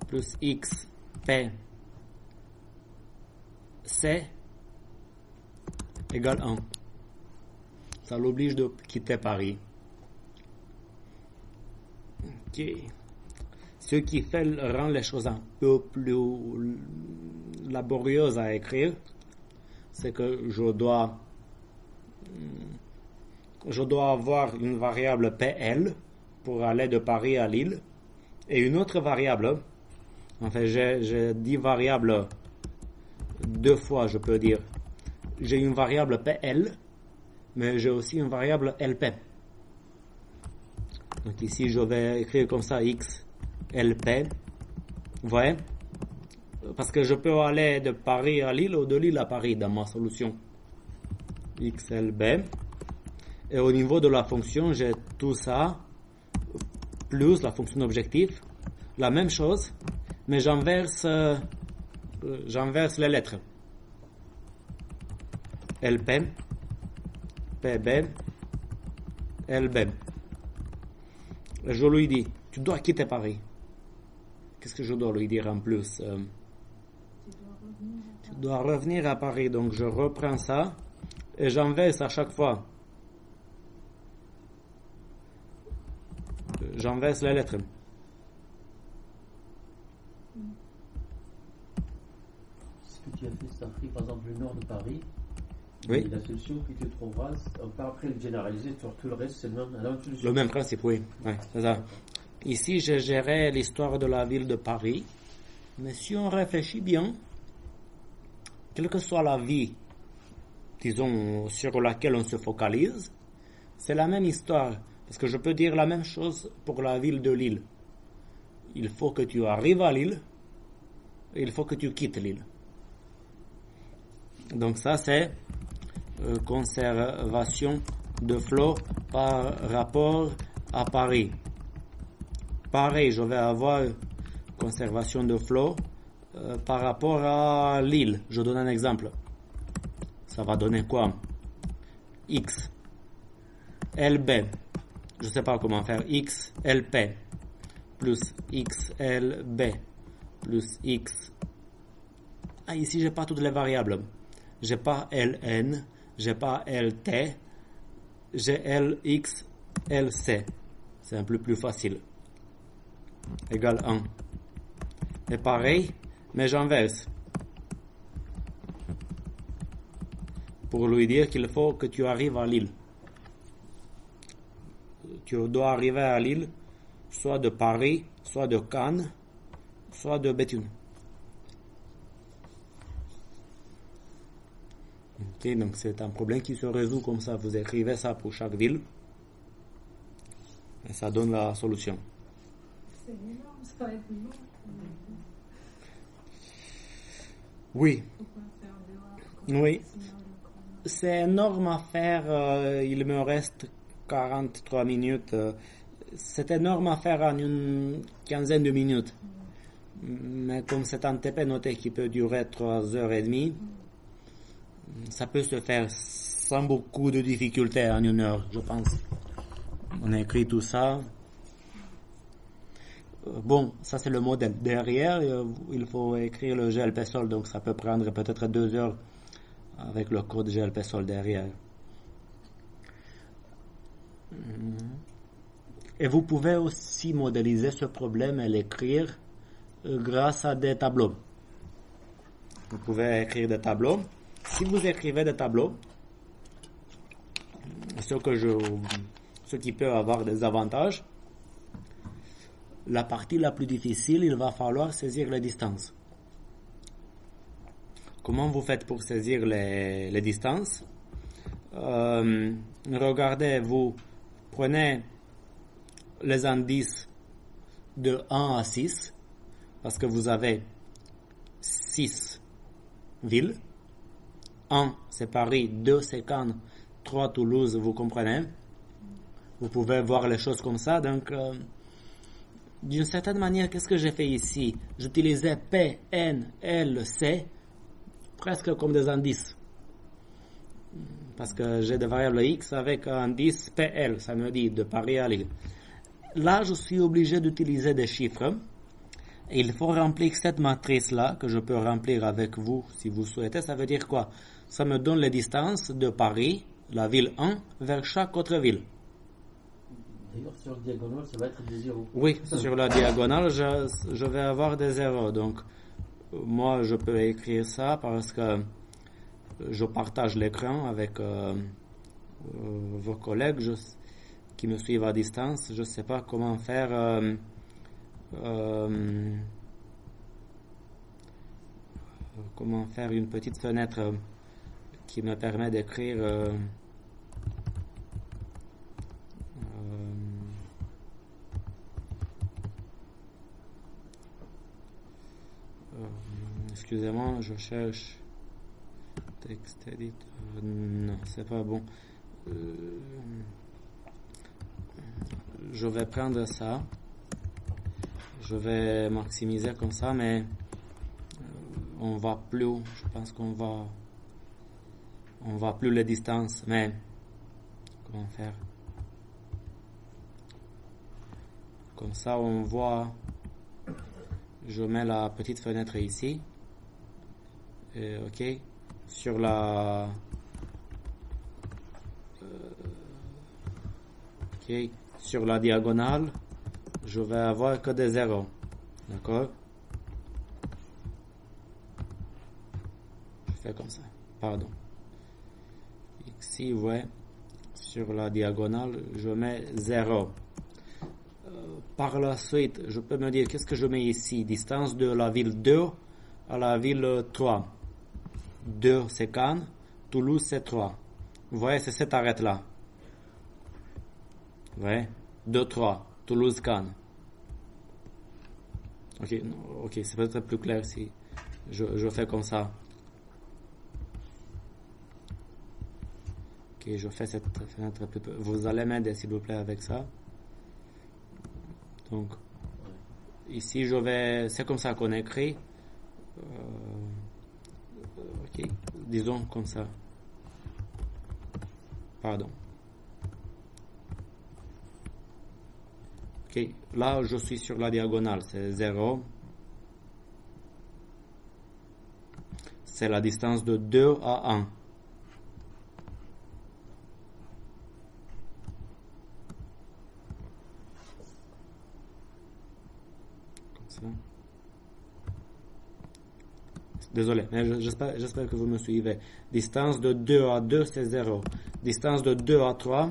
plus XPC égale 1. Ça l'oblige de quitter Paris. Ok. Ce qui rend les choses un peu plus laborieuses à écrire, c'est que je dois avoir une variable PL pour aller de Paris à Lille et une autre variable. En fait, j'ai 10 variables deux fois, je peux dire. J'ai une variable PL, mais j'ai aussi une variable LP. Donc ici, je vais écrire comme ça X, LP. Vous voyez? Parce que je peux aller de Paris à Lille ou de Lille à Paris dans ma solution. XLB. Et au niveau de la fonction, j'ai tout ça, plus la fonction objectif. La même chose, mais j'inverse les lettres. LP, PB, LB. Et je lui dis, tu dois quitter Paris. Qu'est-ce que je dois lui dire en plus? Tu dois revenir à Paris. Donc je reprends ça et j'inverse à chaque fois. J'inverse les lettres. Ce que tu as fait, c'est écrit par exemple le nord de Paris. Oui. Et la solution que tu trouveras, on peut après le généraliser sur tout le reste, c'est la même solution. Le même principe, oui. Ouais, c'est ça. Ici, j'ai géré l'histoire de la ville de Paris. Mais si on réfléchit bien, quelle que soit la vie, disons, sur laquelle on se focalise, c'est la même histoire. Parce que je peux dire la même chose pour la ville de Lille. Il faut que tu arrives à Lille, et il faut que tu quittes Lille. Donc ça, c'est conservation de flow par rapport à Paris. Pareil, je vais avoir conservation de flow par rapport à Lille. Je donne un exemple. Ça va donner quoi? X, LB, je ne sais pas comment faire, X, LP, plus X, LB, plus X. Ah, ici, j'ai pas toutes les variables. J'ai pas LN, j'ai pas LT, j'ai LX, LC. C'est un peu plus facile. Égale 1. Et pareil, mais j'inverse. Pour lui dire qu'il faut que tu arrives à Lille. Tu dois arriver à Lille, soit de Paris, soit de Cannes, soit de Béthune. Ok, donc c'est un problème qui se résout comme ça. Vous écrivez ça pour chaque ville. Et ça donne la solution. C'est énorme, ça va être long. Oui. Pourquoi faire des Oui. C'est énorme à faire. Il me reste 43 minutes. C'est énorme à faire en une quinzaine de minutes. Mais comme c'est un TP noté qui peut durer 3h30, ça peut se faire sans beaucoup de difficultés en 1 heure, je pense. On a écrit tout ça. Bon, ça c'est le modèle. Derrière, il faut écrire le GLP-Sol, donc ça peut prendre peut-être 2 heures avec le code GLP-Sol derrière. Et vous pouvez aussi modéliser ce problème et l'écrire grâce à des tableaux. Vous pouvez écrire des tableaux. Si vous écrivez des tableaux, ce qui peut avoir des avantages. La partie la plus difficile, il va falloir saisir les distances. Comment vous faites pour saisir les distances? Regardez, vous prenez les indices de 1 à 6, parce que vous avez 6 villes. 1, c'est Paris, 2, c'est Cannes, 3, Toulouse, vous comprenez? Vous pouvez voir les choses comme ça. Donc, d'une certaine manière, qu'est-ce que j'ai fait ici? J'utilisais P, N, L, C, presque comme des indices. Parce que j'ai des variables X avec un indice PL, ça me dit de Paris à Lille. Là, je suis obligé d'utiliser des chiffres. Et il faut remplir cette matrice-là, que je peux remplir avec vous si vous souhaitez. Ça veut dire quoi? Ça me donne les distances de Paris, la ville 1, vers chaque autre ville. D'ailleurs, sur le diagonale, ça va être des zéros. Oui, sur la diagonale, je vais avoir des zéros. Donc, moi, je peux écrire ça parce que je partage l'écran avec vos collègues qui me suivent à distance. Je ne sais pas comment faire une petite fenêtre qui me permet d'écrire excusez-moi, je cherche texte editor. Non, c'est pas bon. Je vais prendre ça. Je vais maximiser comme ça, mais on va plus. Je pense qu'on va plus les distances. Mais comment faire? Comme ça, on voit. Je mets la petite fenêtre ici. Et, ok. Sur la sur la diagonale, je vais avoir que des zéros. D'accord? Je fais comme ça. Pardon. Ici, ouais. Sur la diagonale, je mets 0. Par la suite, je peux me dire qu'est-ce que je mets ici? Distance de la ville 2 à la ville 3. 2, c'est Cannes. Toulouse, c'est 3. Vous voyez, c'est cette arête-là. Vous voyez? 2, 3. Toulouse, Cannes. Ok, c'est peut-être plus clair si je fais comme ça. Ok, je fais cette fenêtre plus peu. Vous allez m'aider, s'il vous plaît, avec ça. Donc, ici, c'est comme ça qu'on écrit. Ok, disons comme ça. Pardon. Ok, là, je suis sur la diagonale, c'est 0. C'est la distance de 2 à 1. Désolé, mais j'espère que vous me suivez. Distance de 2 à 2, c'est 0. Distance de 2 à 3,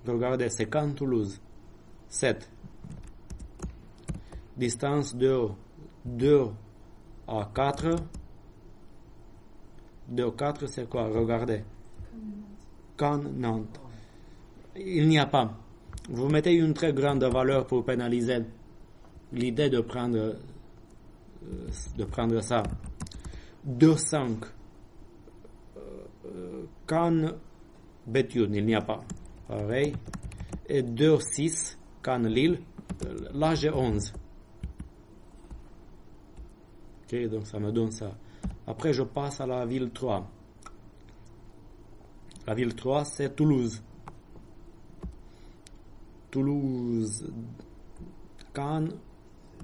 regardez, c'est Cannes, Toulouse. 7. Distance de 2 à 4. 2 à 4, c'est quoi? Regardez. Cannes, Nantes. Il n'y a pas. Vous mettez une très grande valeur pour pénaliser l'idée de prendre ça. 2,5 Cannes, Béthune, il n'y a pas. Pareil. Et 2,6 Cannes, Lille. Là, j'ai 11. Ok, donc ça me donne ça. Après, je passe à la ville 3. La ville 3, c'est Toulouse. Toulouse, Cannes,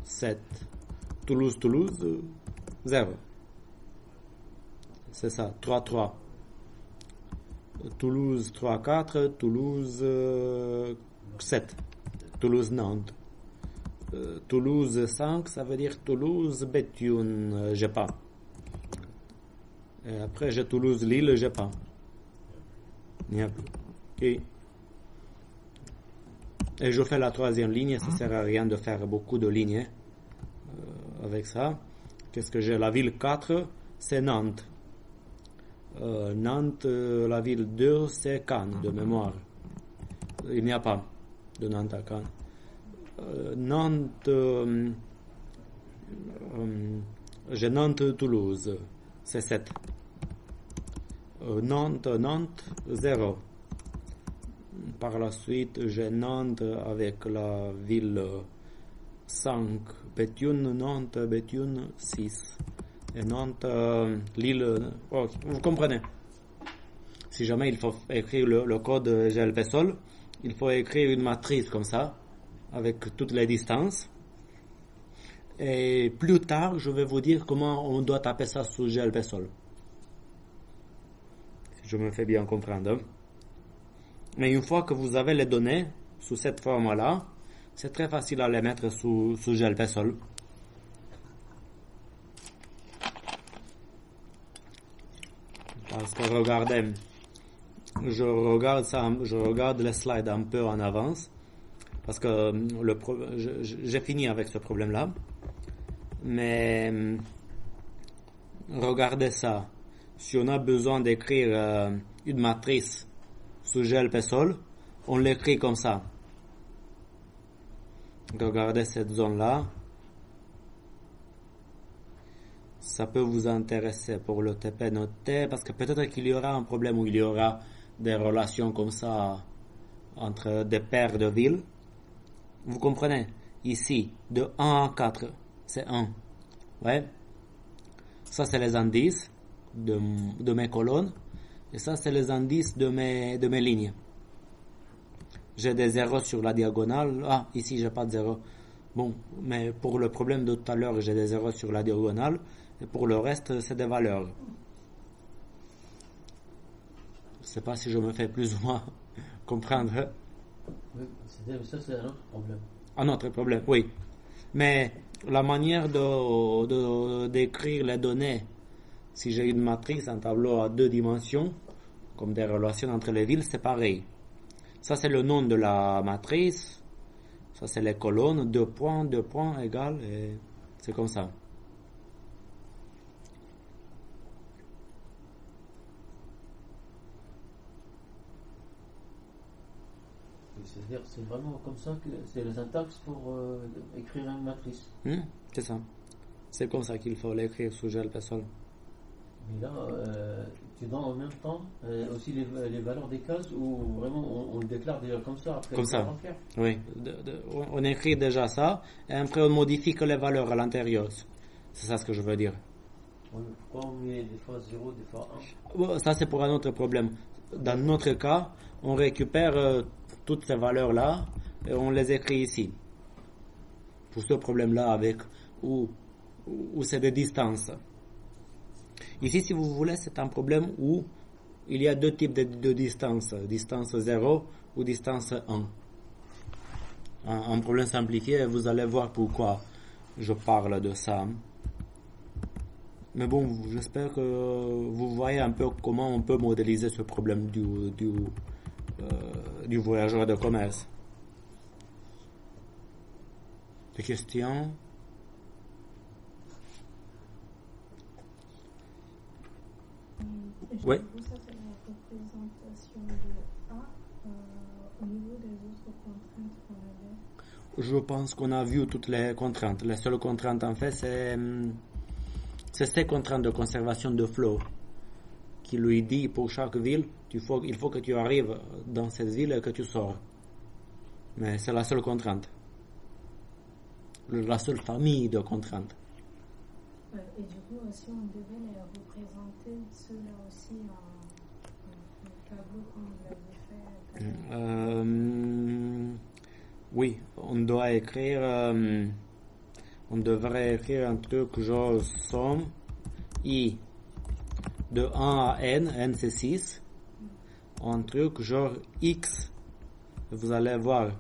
7. Toulouse, 0. C'est ça, 3-3. Toulouse 3-4, Toulouse 7. Toulouse Nantes. Toulouse 5, ça veut dire Toulouse Béthune, j'ai pas. Et après j'ai Toulouse Lille, j'ai pas. Il n'y a plus. Et Et je fais la troisième ligne, ça sert à rien de faire beaucoup de lignes avec ça. Qu'est-ce que j'ai? La ville 4, c'est Nantes. Nantes, la ville 2, c'est Cannes, de mémoire. Il n'y a pas de Nantes à Cannes. Nantes, j'ai Nantes-Toulouse, c'est 7. Nantes, 0. Par la suite, j'ai Nantes avec la ville 5, Béthune, Nantes, Béthune 6. Et Nantes, Lille, vous comprenez. Si jamais il faut écrire le code GLP-SOL, il faut écrire une matrice comme ça, avec toutes les distances. Et plus tard, je vais vous dire comment on doit taper ça sous GLP-SOL. Si je me fais bien comprendre. Mais une fois que vous avez les données sous cette forme-là, c'est très facile à les mettre sous GLP-SOL. Parce que regardez, je regarde les slides un peu en avance, parce que j'ai fini avec ce problème-là. Mais regardez ça. Si on a besoin d'écrire une matrice sous GLP-SOL, on l'écrit comme ça. Regardez cette zone-là. Ça peut vous intéresser pour le TP noté, parce que peut-être qu'il y aura un problème où il y aura des relations comme ça entre des paires de villes. Vous comprenez? Ici, de 1 à 4, c'est 1. Ouais. Ça, c'est les indices de mes colonnes. Et ça, c'est les indices de mes lignes. J'ai des zéros sur la diagonale. Ah, ici, j'ai pas de zéro. Bon, mais pour le problème de tout à l'heure, j'ai des zéros sur la diagonale. Et pour le reste, c'est des valeurs. Je sais pas si je me fais plus ou moins comprendre. Oui, ça c'est un autre problème. Un autre problème, oui. Mais la manière d'écrire les données, si j'ai une matrice, un tableau à 2 dimensions, comme des relations entre les villes, c'est pareil. Ça, c'est le nom de la matrice. Ça, c'est les colonnes. 2 points égale. Et c'est comme ça. C'est-à-dire, c'est vraiment comme ça que c'est le syntaxe pour écrire une matrice. C'est ça. C'est comme ça qu'il faut l'écrire sous GLP-SOL. Mais là, tu donnes en même temps aussi les valeurs des cases ou vraiment on le déclare déjà comme ça après comme ça. Oui. On écrit déjà ça et après on modifie que les valeurs à l'intérieur. C'est ça ce que je veux dire. Oui, pourquoi on met des fois 0, des fois 1? Bon, ça c'est pour un autre problème. Dans notre cas, on récupère toutes ces valeurs-là et on les écrit ici. Pour ce problème-là avec où c'est des distances. Ici, si vous voulez, c'est un problème où il y a 2 types de distances. Distance 0 ou distance 1. Un problème simplifié, vous allez voir pourquoi je parle de ça. Mais bon, j'espère que vous voyez un peu comment on peut modéliser ce problème du voyageur de commerce. Des questions? Oui. Ça, c'est la représentation de A au niveau des autres contraintes qu'on avait. Je pense qu'on a vu toutes les contraintes. La seule contrainte, en fait, c'est ces contraintes de conservation de flot qui lui dit pour chaque ville, il faut que tu arrives dans cette ville et que tu sors. Mais c'est la seule contrainte. La seule famille de contraintes. Et du coup, si on devait les représenter, ceux-là aussi en tableau comme vous l'avez fait. Oui, on devrait écrire un truc genre somme I de 1 à n c'est 6, un truc genre X, vous allez voir,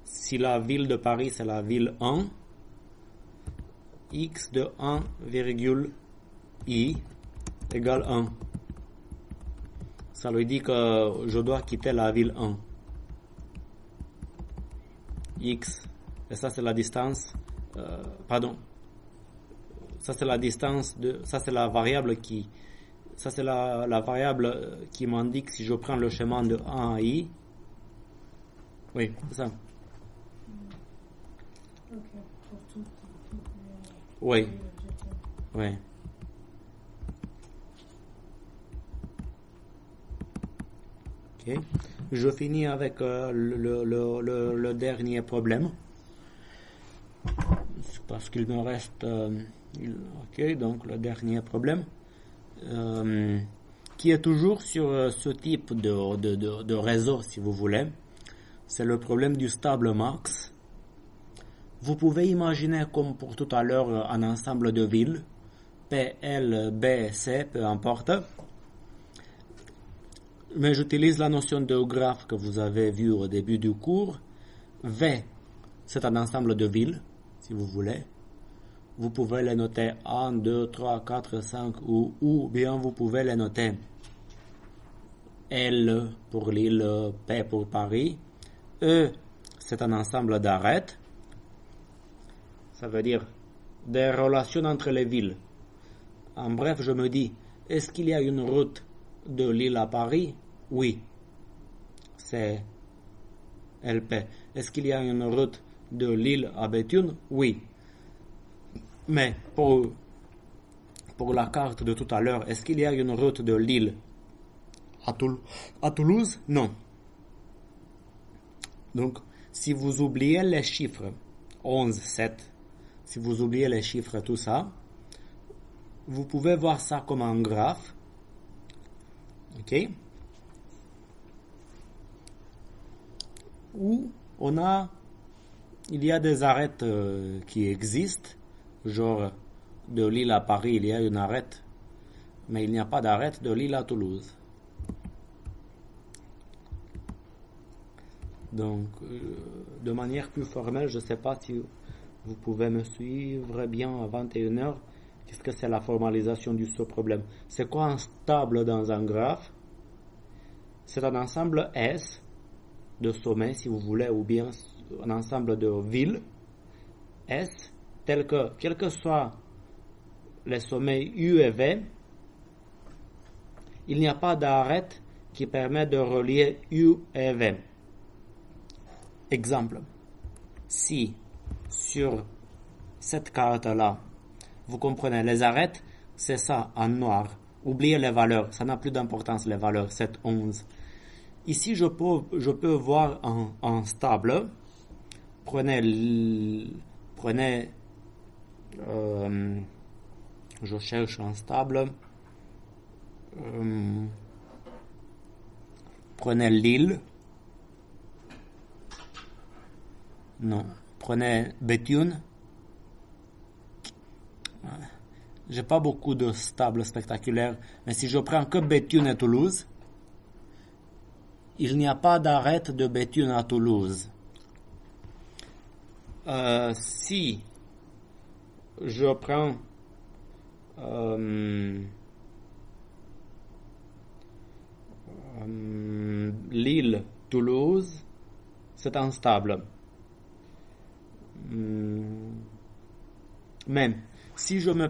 si la ville de Paris c'est la ville 1, X de 1, I égale 1. Ça lui dit que je dois quitter la ville 1. x, et ça c'est la distance, ça c'est la distance ça c'est la variable qui, ça c'est la variable qui m'indique si je prends le chemin de 1 à i. Oui, c'est ça. Ok, pour toutes Oui. les objectifs. Oui. Ok. Je finis avec le dernier problème. Parce qu'il me reste... ok, donc le dernier problème. Qui est toujours sur ce type de réseau, si vous voulez. C'est le problème du stable max. Vous pouvez imaginer, comme pour tout à l'heure, un ensemble de villes, P, L, B, C, peu importe. Mais j'utilise la notion de graphe que vous avez vue au début du cours. V, c'est un ensemble de villes, si vous voulez. Vous pouvez les noter 1, 2, 3, 4, 5 ou bien vous pouvez les noter L pour Lille, P pour Paris. E, c'est un ensemble d'arêtes. Ça veut dire des relations entre les villes. En bref, je me dis, est-ce qu'il y a une route de Lille à Paris? Oui. C'est LP. Est-ce qu'il y a une route de Lille à Béthune? Oui. Mais pour la carte de tout à l'heure, est-ce qu'il y a une route de Lille à Toulouse? Non. Donc, si vous oubliez les chiffres 11, 7, si vous oubliez les chiffres, tout ça, vous pouvez voir ça comme un graphe. Ok? Où il y a des arêtes qui existent. Genre, de Lille à Paris, il y a une arête. Mais il n'y a pas d'arête de Lille à Toulouse. Donc, de manière plus formelle, je ne sais pas si vous pouvez me suivre bien à 21h. Qu'est-ce que c'est la formalisation de ce problème? C'est quoi un stable dans un graphe? C'est un ensemble S de sommets, si vous voulez, ou bien un ensemble de villes S, tel que, quels que soient les sommets U et V, il n'y a pas d'arête qui permet de relier U et V. Exemple, si sur cette carte-là, vous comprenez, les arêtes, c'est ça, en noir. Oubliez les valeurs, ça n'a plus d'importance, les valeurs, 7, 11. Ici, je peux voir un stable. Prenez, je cherche un stable. Prenez Lille. Non. Prenez Béthune. J'ai pas beaucoup de stables spectaculaires, mais si je prends que Béthune et Toulouse, il n'y a pas d'arête de Béthune à Toulouse. Si je prends Lille, Toulouse, c'est instable. Même si je me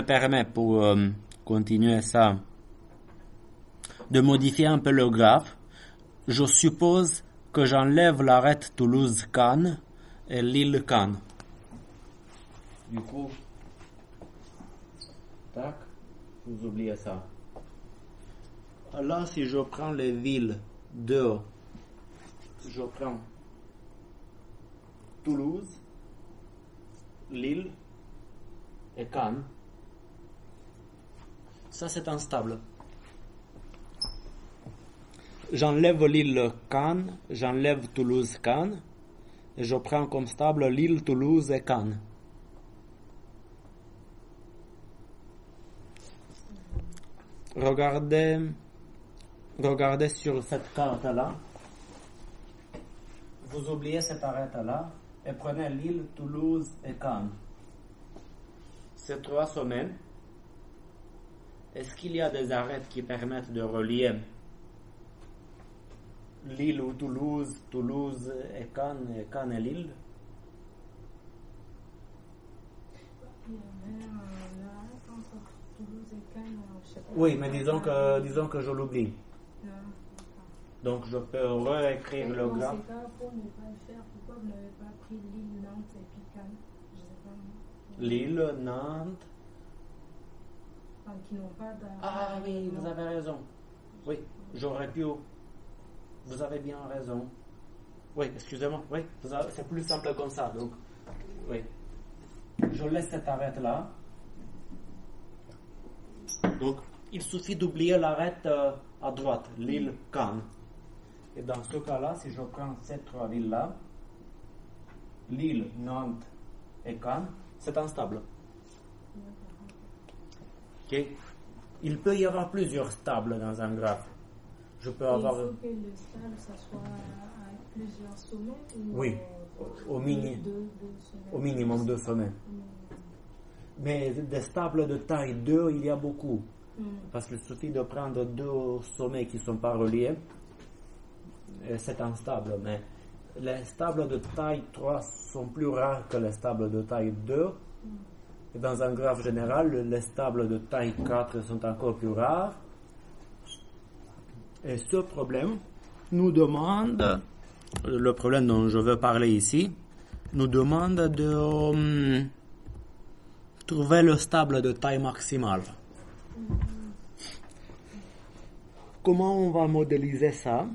permets pour continuer ça, de modifier un peu le graphe, je suppose que j'enlève l'arête Toulouse-Cannes et Lille-Cannes. Du coup, tac, vous oubliez ça. Là, si je prends les villes je prends Toulouse, Lille et Cannes, ça c'est instable. J'enlève Lille-Cannes, j'enlève Toulouse-Cannes, et je prends comme stable Lille, Toulouse et Cannes. Regardez sur cette carte-là. Vous oubliez cette arête-là et prenez Lille, Toulouse et Cannes. Ces trois sommets, est-ce qu'il y a des arêtes qui permettent de relier Lille ou Toulouse, Toulouse et Cannes et Lille. Il y avait là, entre Toulouse et Cannes, je sais pas. Oui, mais disons que je l'oublie. Ah, Donc je peux réécrire le dans graphe. ces cas, pour ne pas le faire, pourquoi vous n'avez pas pris Lille, Nantes et puis Cannes? Je sais pas. Lille, Nantes. Enfin, qui n'ont pas d'arrêt. Ah oui, vous avez raison. Oui, j'aurais pu. Vous avez bien raison. Oui, excusez-moi. Oui, c'est plus simple comme ça. Donc, oui. Je laisse cette arête là. Donc, il suffit d'oublier l'arête à droite, l'île Cannes. Et dans ce cas-là, si je prends ces trois villes-là, Lille, Nantes et Cannes, c'est instable. Ok. Il peut y avoir plusieurs stables dans un graphe. Je peux avoir. Il faut que le stable, ça soit à plusieurs sommets ou Oui, au minimum 2 sommets. Mais des stables de taille 2, il y a beaucoup. Parce qu'il suffit de prendre 2 sommets qui ne sont pas reliés. Et c'est instable. Mais les stables de taille 3 sont plus rares que les stables de taille 2. Et dans un graphe général, les stables de taille 4 sont encore plus rares. Et ce problème nous demande, le problème dont je veux parler ici, nous demande de trouver le stable de taille maximale. Comment on va modéliser ça?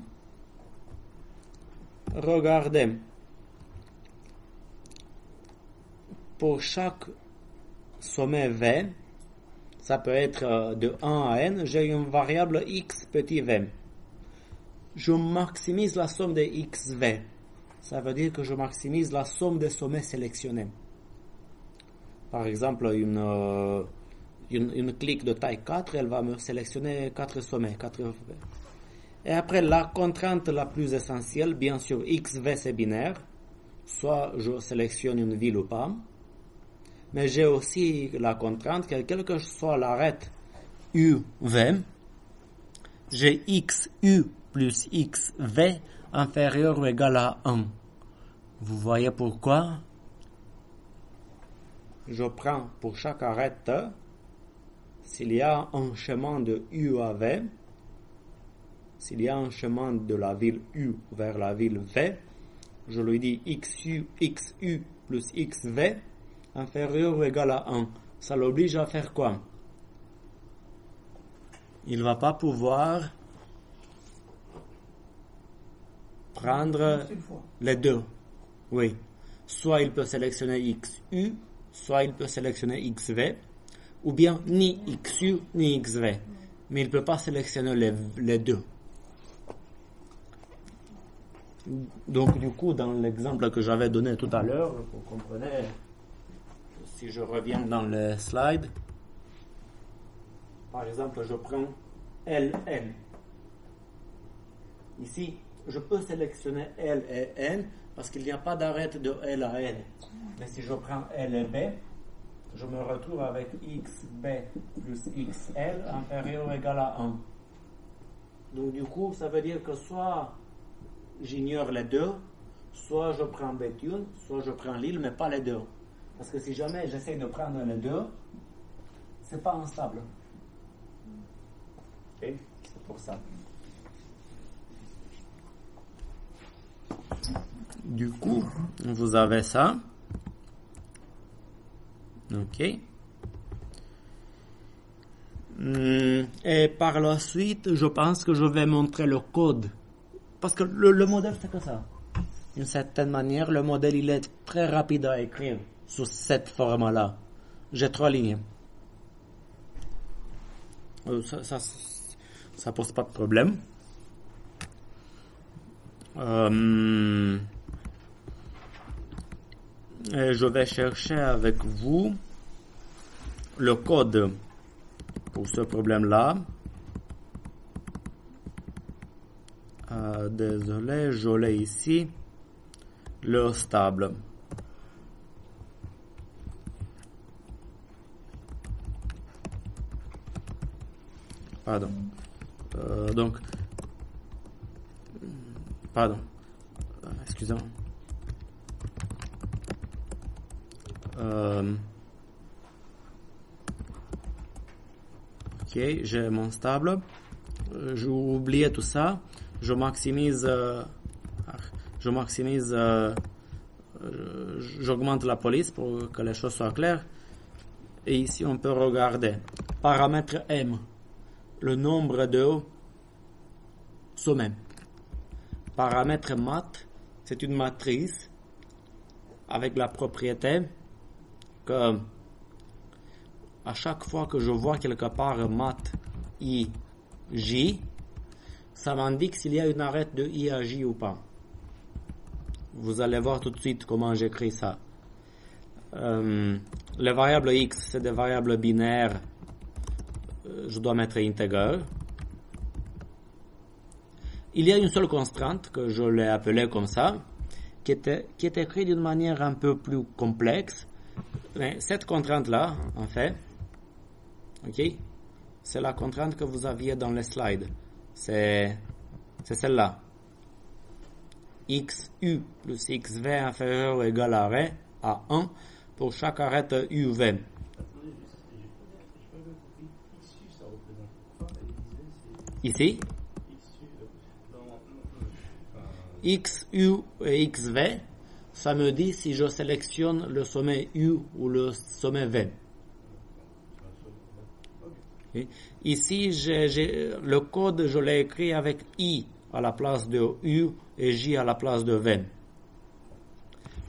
Regardez. Pour chaque sommet V, ça peut être de 1 à n, j'ai une variable x petit v. Je maximise la somme des xv. Ça veut dire que je maximise la somme des sommets sélectionnés. Par exemple, une clique de taille 4, elle va me sélectionner 4 sommets, 4 v. Et après, la contrainte la plus essentielle, bien sûr, xv c'est binaire. Soit je sélectionne une ville ou pas. Mais j'ai aussi la contrainte que quelle que soit l'arête uv, j'ai xu plus xv inférieur ou égal à 1. Vous voyez pourquoi? Je prends pour chaque arête, s'il y a un chemin de u à v, s'il y a un chemin de la ville u vers la ville v, je lui dis xu plus xv inférieur ou égal à 1. Ça l'oblige à faire quoi? Il ne va pas pouvoir prendre les deux. Oui. Soit il peut sélectionner xu, soit il peut sélectionner xv, ou bien ni xu ni xv. Mais il ne peut pas sélectionner les deux. Donc du coup, dans l'exemple que j'avais donné tout à l'heure, vous comprenez, si je reviens dans le slide, par exemple, je prends LN. Ici, je peux sélectionner L et N parce qu'il n'y a pas d'arête de L à N. Mais si je prends L et B, je me retrouve avec XB plus XL inférieur ou égal à 1. Donc du coup, ça veut dire que soit j'ignore les deux, soit je prends Béthune, soit je prends Lille, mais pas les deux. Parce que si jamais j'essaie de prendre les deux, c'est pas instable. Ok, c'est pour ça. Du coup, vous avez ça. Ok. Et par la suite, je pense que je vais montrer le code. Parce que le modèle, c'est que ça. D'une certaine manière, le modèle, il est très rapide à écrire sous cette forme-là. J'ai 3 lignes. Ça pose pas de problème. Et je vais chercher avec vous le code pour ce problème-là. Désolé, je l'ai ici. Le stable. Pardon. Donc, Pardon. Excusez-moi. Ok, j'ai mon stable. J'ai oublié tout ça. Je maximise. J'augmente la police pour que les choses soient claires. Et ici, on peut regarder. Paramètre M. Le nombre de sommets. Paramètre mat. C'est une matrice avec la propriété que à chaque fois que je vois quelque part mat I, J, ça m'indique s'il y a une arête de I à J ou pas. Vous allez voir tout de suite comment j'écris ça. Les variables X, c'est des variables binaires. Je dois mettre integer. Il y a une seule constante, que je l'ai appelée comme ça, qui est écrite d'une manière un peu plus complexe. Mais cette contrainte-là, en fait, ok, c'est la contrainte que vous aviez dans les slides. C'est celle-là. XU plus XV inférieur ou égal à arrêt à 1 pour chaque arête UV. Attendez, je peux compris. XU, ça représente quoi? Ici, XU et XV, ça me dit si je sélectionne le sommet U ou le sommet V. Okay. Ici, le code, je l'ai écrit avec I à la place de U et J à la place de V.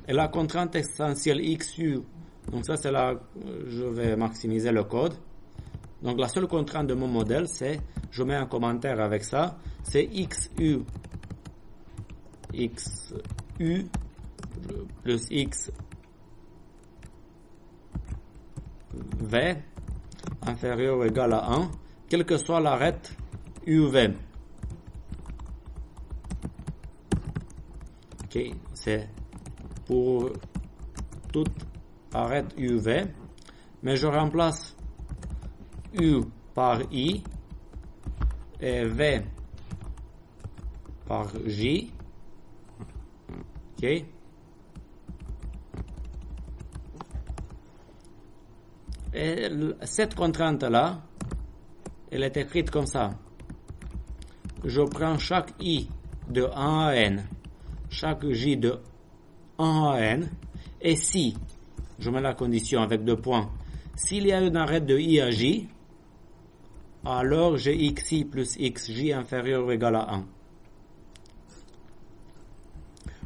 Et la contrainte essentielle XU, donc ça c'est là, je vais maximiser le code. Donc la seule contrainte de mon modèle, c'est, je mets un commentaire avec ça, c'est XU plus X V inférieur ou égal à 1, quelle que soit l'arête UV. Ok, c'est pour toute arête UV, mais je remplace U par I et V par J. Ok. Et cette contrainte-là, elle est écrite comme ça. Je prends chaque I de 1 à N, chaque J de 1 à N, et si, je mets la condition avec 2 points, s'il y a une arête de I à J, alors j'ai XI plus XJ inférieur ou égal à 1.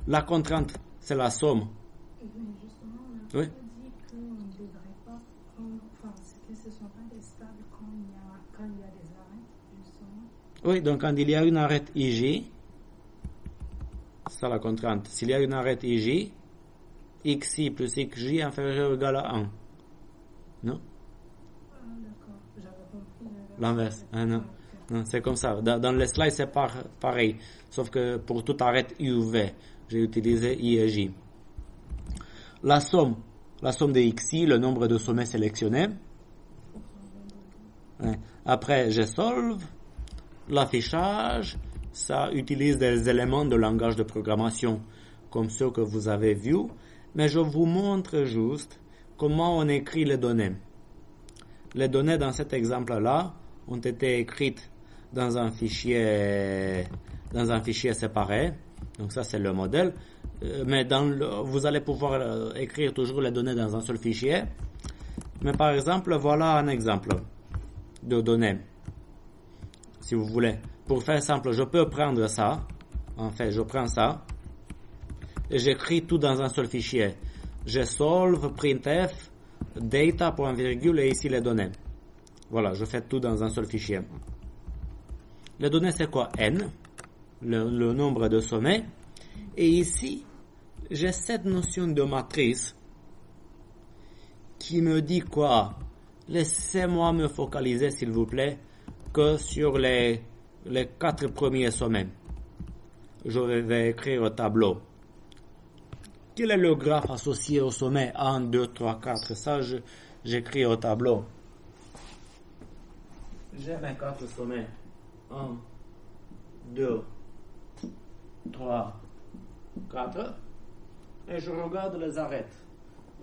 La contrainte, c'est la somme. Mais justement, on a Oui. dit qu'on ne devrait pas prendre, que ce ne sont pas des stables quand il y a des arêtes, justement. Oui, donc quand il y a une arête IJ, c'est ça la contrainte. S'il y a une arête IJ, XI plus XJ inférieur ou égal à 1. Non? Ah, d'accord. J'avais compris L'inverse. Ah, non. Ok. Non, c'est comme ça. Dans les slides, c'est pareil. Sauf que pour toute arête UV, j'ai utilisé I et J. La somme de XI, le nombre de sommets sélectionnés. Ouais. Après, je solve. L'affichage, ça utilise des éléments de langage de programmation comme ceux que vous avez vus. Mais je vous montre juste comment on écrit les données. Les données dans cet exemple-là ont été écrites dans un fichier séparé. Donc ça, c'est le modèle. Mais vous allez pouvoir écrire toujours les données dans un seul fichier. Mais par exemple, voilà un exemple de données. Si vous voulez. Pour faire simple, je peux prendre ça. En fait, je prends ça. Et j'écris tout dans un seul fichier. Je solve, printf, data, point virgule, et ici les données. Voilà, je fais tout dans un seul fichier. Les données, c'est quoi? N, le nombre de sommets. Et ici, j'ai cette notion de matrice qui me dit quoi? Laissez-moi me focaliser, s'il vous plaît, que sur les 4 premiers sommets. Je vais écrire au tableau. Quel est le graphe associé au sommet 1, 2, 3, 4? Ça, j'écris au tableau. J'ai mes 4 sommets. 1, 2, 3, 4. Et je regarde les arêtes.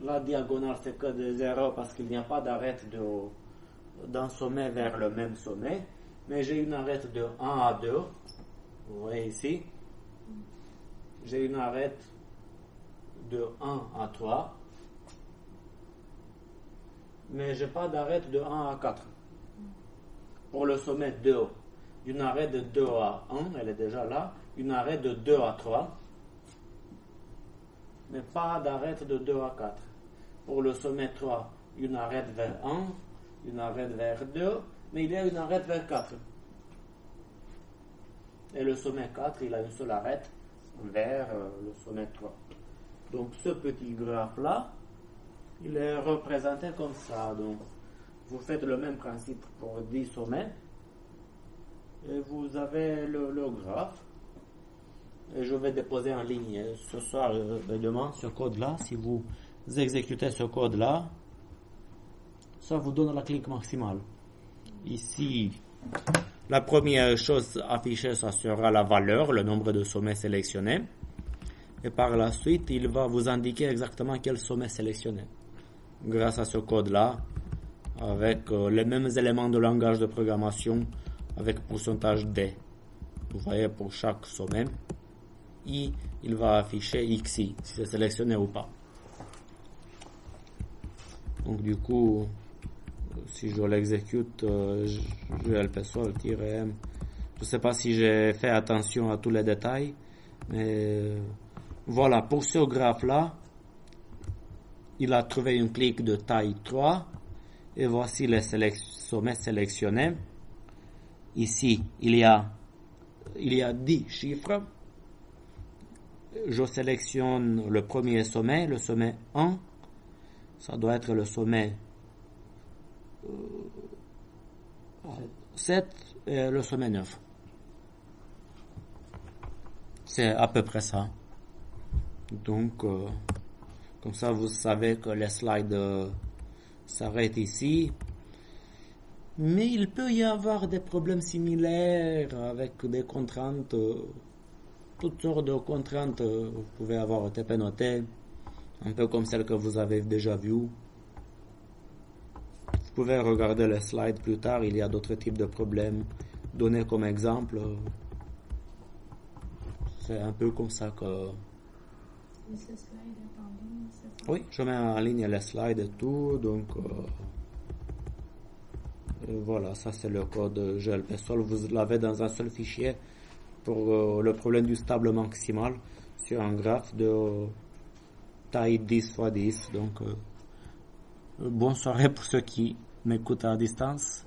La diagonale, c'est que de 0 parce qu'il n'y a pas d'arête d'un sommet vers le même sommet. Mais j'ai une arête de 1 à 2. Vous voyez ici. J'ai une arête de 1 à 3. Mais je n'ai pas d'arête de 1 à 4. Pour le sommet 2, une arête de 2 à 1, elle est déjà là. Une arête de 2 à 3. Mais pas d'arête de 2 à 4. Pour le sommet 3, une arête vers 1, une arête vers 2, mais il y a une arête vers 4. Et le sommet 4, il a une seule arête vers le sommet 3. Donc ce petit graphe-là, il est représenté comme ça. Donc vous faites le même principe pour 10 sommets, et vous avez le graphe. Et je vais déposer en ligne ce soir et demain ce code-là. Si vous exécutez ce code-là, ça vous donne la clique maximale. Ici, la première chose affichée, ça sera la valeur, le nombre de sommets sélectionnés. Et par la suite, il va vous indiquer exactement quel sommet sélectionner. Grâce à ce code-là, avec les mêmes éléments de langage de programmation, avec pourcentage D. Vous voyez, pour chaque sommet, il va afficher XI, si c'est sélectionné ou pas. Donc du coup, si je l'exécute, GLPSOL-M, je ne sais pas si j'ai fait attention à tous les détails, mais voilà, pour ce graphe-là, il a trouvé une clique de taille 3, et voici les sommets sélectionnés. Ici, il y a 10 chiffres. Je sélectionne le premier sommet, le sommet 1. Ça doit être le sommet 7 et le sommet 9. C'est à peu près ça. Donc, comme ça, vous savez que les slides s'arrêtent ici. Mais il peut y avoir des problèmes similaires avec des contraintes, toutes sortes de contraintes. Vous pouvez avoir TP-noté, un peu comme celle que vous avez déjà vue. Vous pouvez regarder les slides plus tard, il y a d'autres types de problèmes donnés comme exemple. C'est un peu comme ça que... Et ce slide est en ligne, c'est ça? Oui, je mets en ligne les slides et tout, donc... voilà, ça c'est le code GLPSOL. Vous l'avez dans un seul fichier pour le problème du stable maximal sur un graphe de taille 10 x 10. Donc, bonne soirée pour ceux qui m'écoutent à distance.